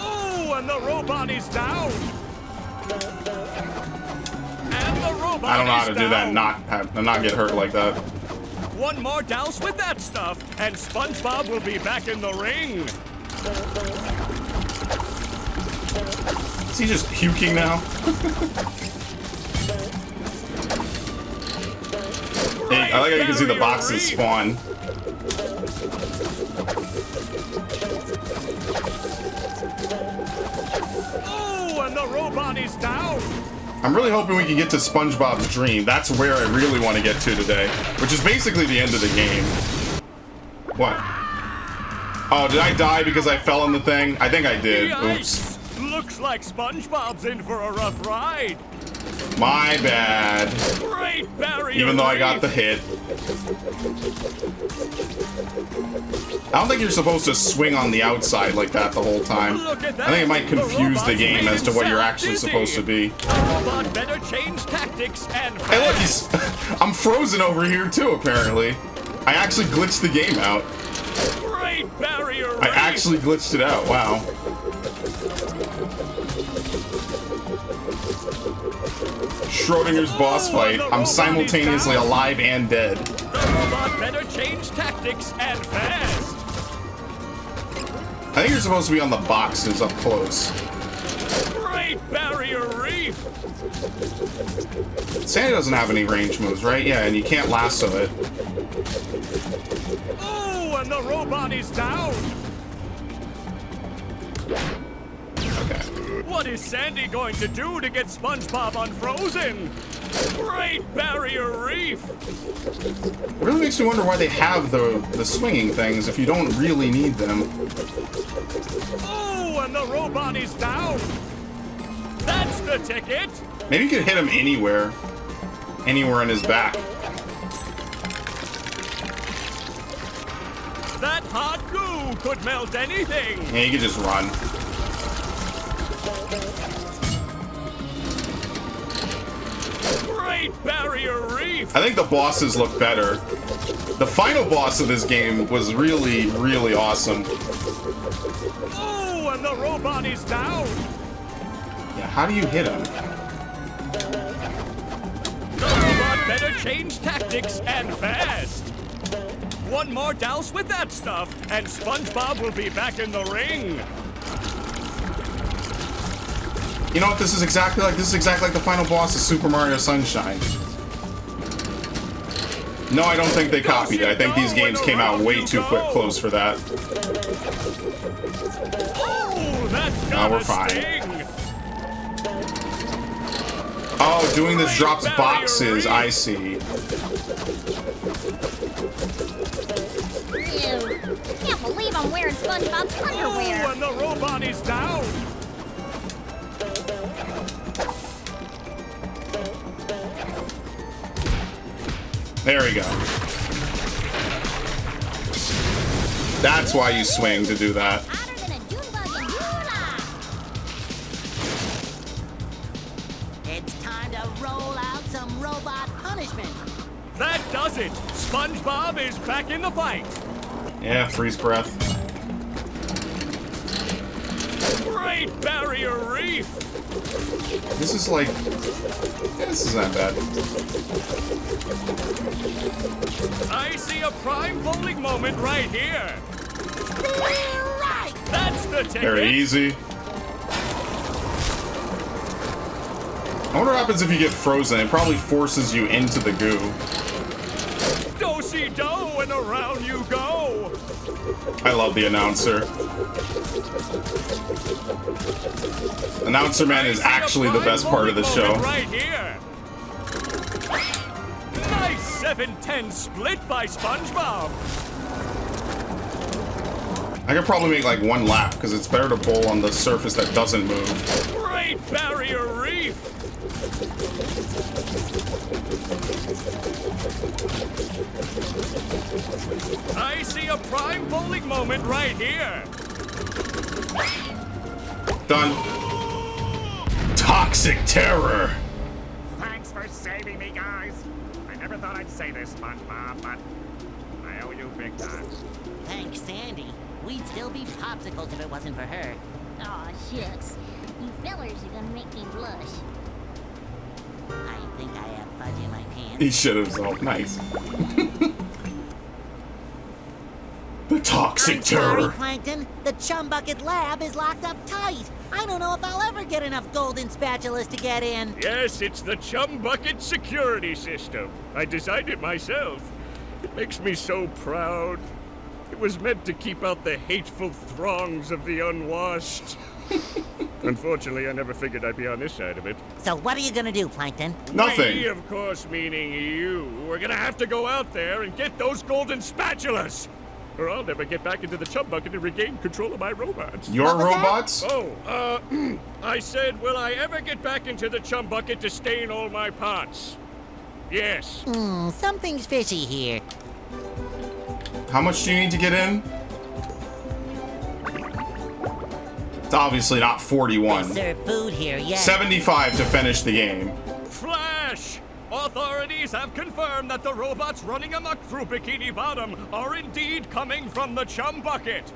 Oh, and the robot is down. And the robot I don't know how to is do that down. and not get hurt like that. One more douse with that stuff, and SpongeBob will be back in the ring. Is he just puking now? Hey, I like how you can see the boxes spawn. Oh, and the robot is down. I'm really hoping we can get to SpongeBob's dream. That's where I really want to get to today, which is basically the end of the game. What? Oh, did I die because I fell in the thing? I think I did. Oops. Yikes. Looks like SpongeBob's in for a rough ride. My bad. Great barrier Even though I got reef. the hit. I don't think you're supposed to swing on the outside like that the whole time. Look at that. I think it might confuse the robot's game made as to what you're himself actually dizzy. supposed to be. The robot better change tactics and Hey look, he's... I'm frozen over here too, apparently. I actually glitched the game out. Great barrier I reef. actually glitched it out, wow. Schrodinger's boss fight. I'm simultaneously alive and dead. The robot better change tactics and fast. I think you're supposed to be on the boxes up close. Great barrier reef. Sandy doesn't have any range moves, right? Yeah, and you can't lasso it. Oh, and the robot is down. Okay. What is Sandy going to do to get SpongeBob unfrozen? Great barrier reef. It really makes me wonder why they have the swinging things if you don't really need them. Oh, and the robot is down. That's the ticket. Maybe you could hit him anywhere. Anywhere in his back. That hot goo could melt anything. Yeah, you could just run. Great barrier reef. I think the bosses look better. The final boss of this game was really, really awesome. Oh, and the robot is down. Yeah, how do you hit him? The robot better change tactics and fast. One more douse with that stuff, and SpongeBob will be back in the ring. You know what? This is exactly like the final boss of Super Mario Sunshine. No, I don't think they copied it. I think these games came out way too close for that. Oh, that's No, we're fine. Oh, doing this drops boxes. I see. Ew. Can't believe I'm wearing SpongeBob's underwear. Oh, and the robot is down. There we go. That's why you swing to do that. Hotter than a June bug in July. It's time to roll out some robot punishment. That does it. SpongeBob is back in the fight. Yeah, freeze breath. Great barrier reef. This is like... This is not bad. I see a prime bowling moment right here. Right. That's the ticket. Very easy. I wonder what happens if you get frozen. It probably forces you into the goo. Do-si-do, and around you go. I love the announcer. Announcer Man is actually the best part of the show. Right here. Nice 7-10 split by SpongeBob. I could probably make like one lap because it's better to bowl on the surface that doesn't move. Great barrier reef. I see a prime bowling moment right here. Done. Toxic terror. Thanks for saving me, guys. I never thought I'd say this, SpongeBob, but I owe you big time. Thanks, Sandy. We'd still be popsicles if it wasn't for her. Aw, shucks. You fellers are gonna make me blush. I think I have fudge in my pants. He shit himself. Nice. The toxic I'm terror. sorry, Plankton. The Chum Bucket Lab is locked up tight. I don't know if I'll ever get enough golden spatulas to get in. Yes, it's the Chum Bucket security system. I designed it myself. It makes me so proud. It was meant to keep out the hateful throngs of the unwashed. Unfortunately, I never figured I'd be on this side of it. So what are you gonna do, Plankton? Nothing. We, of course, meaning you. We're gonna have to go out there and get those golden spatulas. or I'll never get back into the chum bucket and regain control of my robots. Your robots? Oh, I said, will I ever get back into the chum bucket to stain all my pots? Yes. Something's fishy here. How much do you need to get in? It's obviously not 41. They serve food here, yes. 75 to finish the game. Flash! Authorities have confirmed that the robots running amok through Bikini Bottom are indeed coming from the chum bucket.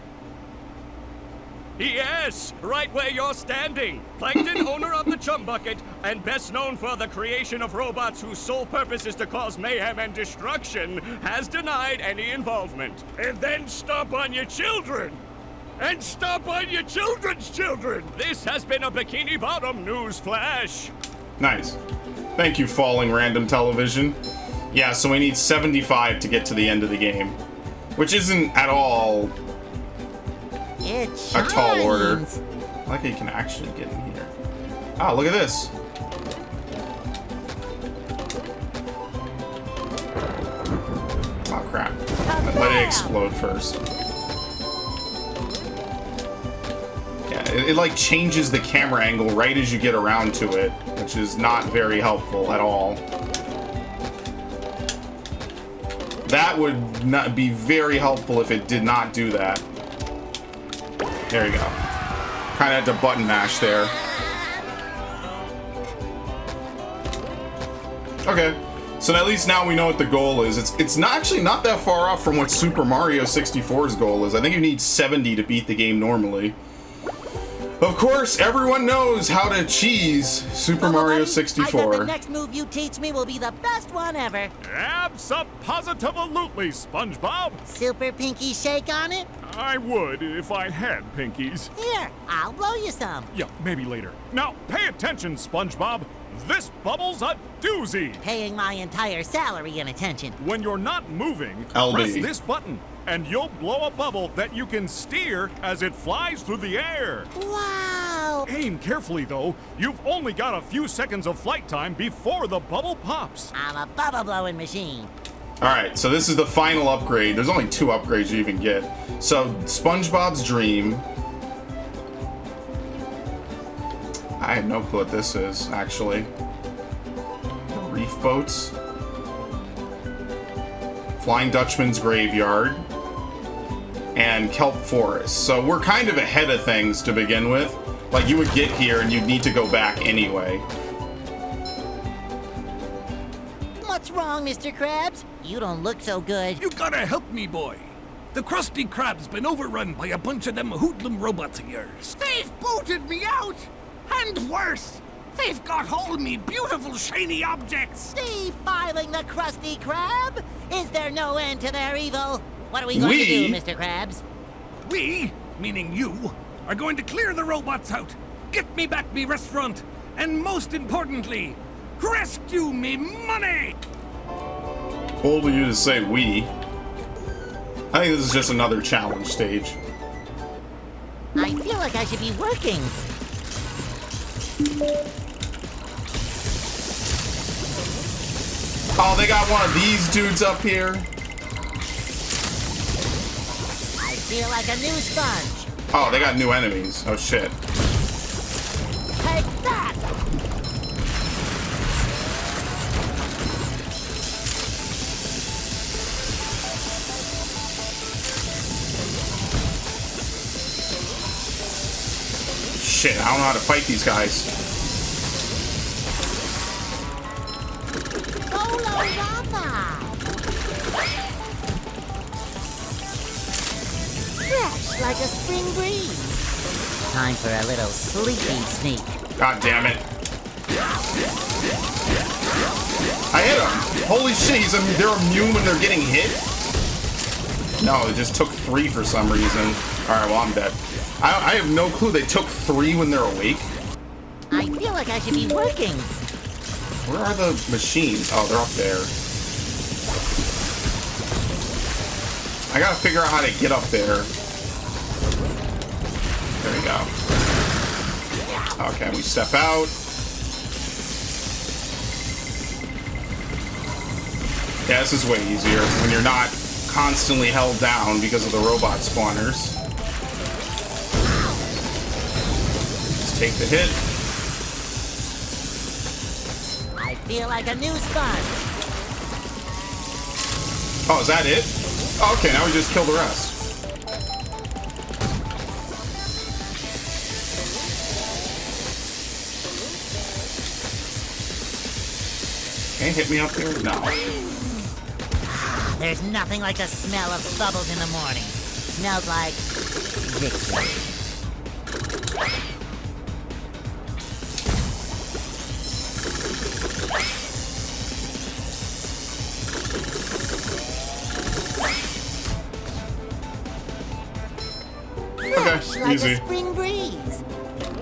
Yes, right where you're standing. Plankton, owner of the chum bucket, and best known for the creation of robots whose sole purpose is to cause mayhem and destruction, has denied any involvement. And then stomp on your children! And stomp on your children's children! This has been a Bikini Bottom news flash. Nice. Thank you, Falling Random Television. Yeah, so we need 75 to get to the end of the game. Which isn't at all It a tall order. shines. I like how you can actually get in here. Ah, look at this. Oh, crap. Let it explode first. Yeah, it like changes the camera angle right as you get around to it, which is not very helpful at all. That would not be very helpful if it did not do that. There you go. Kind of had to button mash there. Okay. So at least now we know what the goal is. It's not actually not that far off from what Super Mario 64's goal is. I think you need 70 to beat the game normally. Of course, everyone knows how to cheese Super Mario 64. I bet the next move you teach me will be the best one ever. Abso-positive-lutely, Spongebob. Super pinky shake on it? I would if I had pinkies. Here, I'll blow you some. Yeah, maybe later. Now, pay attention, Spongebob. This bubble's a doozy. Paying my entire salary in attention. When you're not moving, LB. press this button, and you'll blow a bubble that you can steer as it flies through the air. Wow! Aim carefully, though. You've only got a few seconds of flight time before the bubble pops. I'm a bubble blowing machine. Alright, so this is the final upgrade. There's only 2 upgrades you even get. So, SpongeBob's Dream. I have no clue what this is, actually. The Reef Boats. Flying Dutchman's Graveyard. And Kelp Forest. So we're kind of ahead of things to begin with. Like, you would get here and you'd need to go back anyway. What's wrong, Mr. Krabs? You don't look so good. You gotta help me, boy. The Krusty Krab's been overrun by a bunch of them hoodlum robots of yours. They've booted me out! And worse, they've got all me beautiful shiny objects. Defiling the Krusty Krab? Is there no end to their evil? What are we going to do, Mr. Krabs? We, meaning you, are going to clear the robots out, get me back me restaurant, and most importantly, rescue me money! Bold of you to say we. I think this is just another challenge stage. I feel like I should be working. Oh, they got one of these dudes up here. I feel like a new sponge. Oh, they got new enemies. Oh, shit. Take that! Shit, I don't know how to fight these guys. Fresh like a spring breeze. Time for a little sleepy sneak. God damn it. I hit him. Holy shit, they're immune when they're getting hit? No, it just took 3 for some reason. Alright, well, I'm dead. I have no clue. They took 3 when they're awake? I feel like I should be working. Where are the machines? Oh, they're up there. I gotta figure out how to get up there. There we go. Okay, we step out. Yeah, this is way easier when you're not constantly held down because of the robot spawners. Let's take the hit. I feel like a new sponge. Oh, is that it? Oh, okay, now we just kill the rest. Okay, hit me up here? No. There's nothing like the smell of bubbles in the morning. Smells like victory. Okay, Like easy. a spring breeze.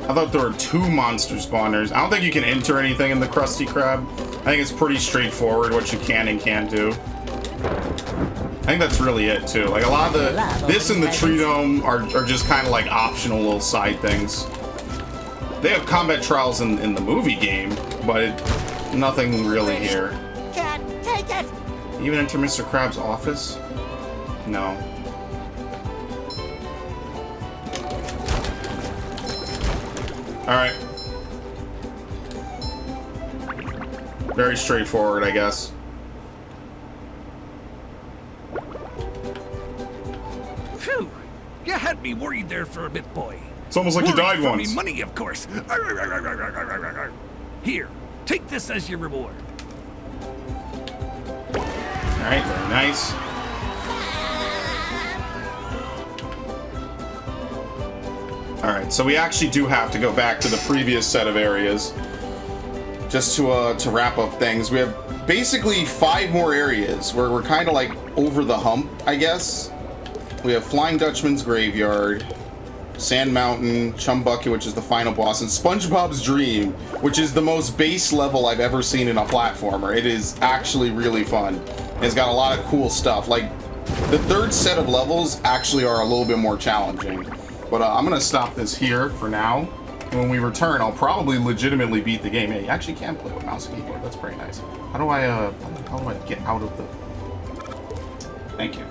I thought there were 2 monster spawners. I don't think you can enter anything in the Krusty Krab. I think it's pretty straightforward what you can and can't do. I think that's really it too. Like a lot of the this and the tree dome are just kind of like optional little side things. They have combat trials in the movie game, but nothing really here. Can't take it. Even enter Mr. Krabs' office? No. Alright. Very straightforward, I guess. Phew! You had me worried there for a bit, boy. It's almost like you Worried died for once. Me money, of course. Here, take this as your reward. Alright, very nice. Alright, so we actually do have to go back to the previous set of areas. Just to wrap up things. We have basically 5 more areas where we're kind of like over the hump, I guess. We have Flying Dutchman's Graveyard, Sand Mountain, Chum Bucket, which is the final boss, and SpongeBob's Dream, which is the most base level I've ever seen in a platformer. It is actually really fun. It's got a lot of cool stuff. Like, the 3rd set of levels actually are a little bit more challenging. But I'm going to stop this here for now. And when we return, I'll probably legitimately beat the game. Yeah, you actually can play with mouse and keyboard. That's pretty nice. How do I get out of the... Thank you.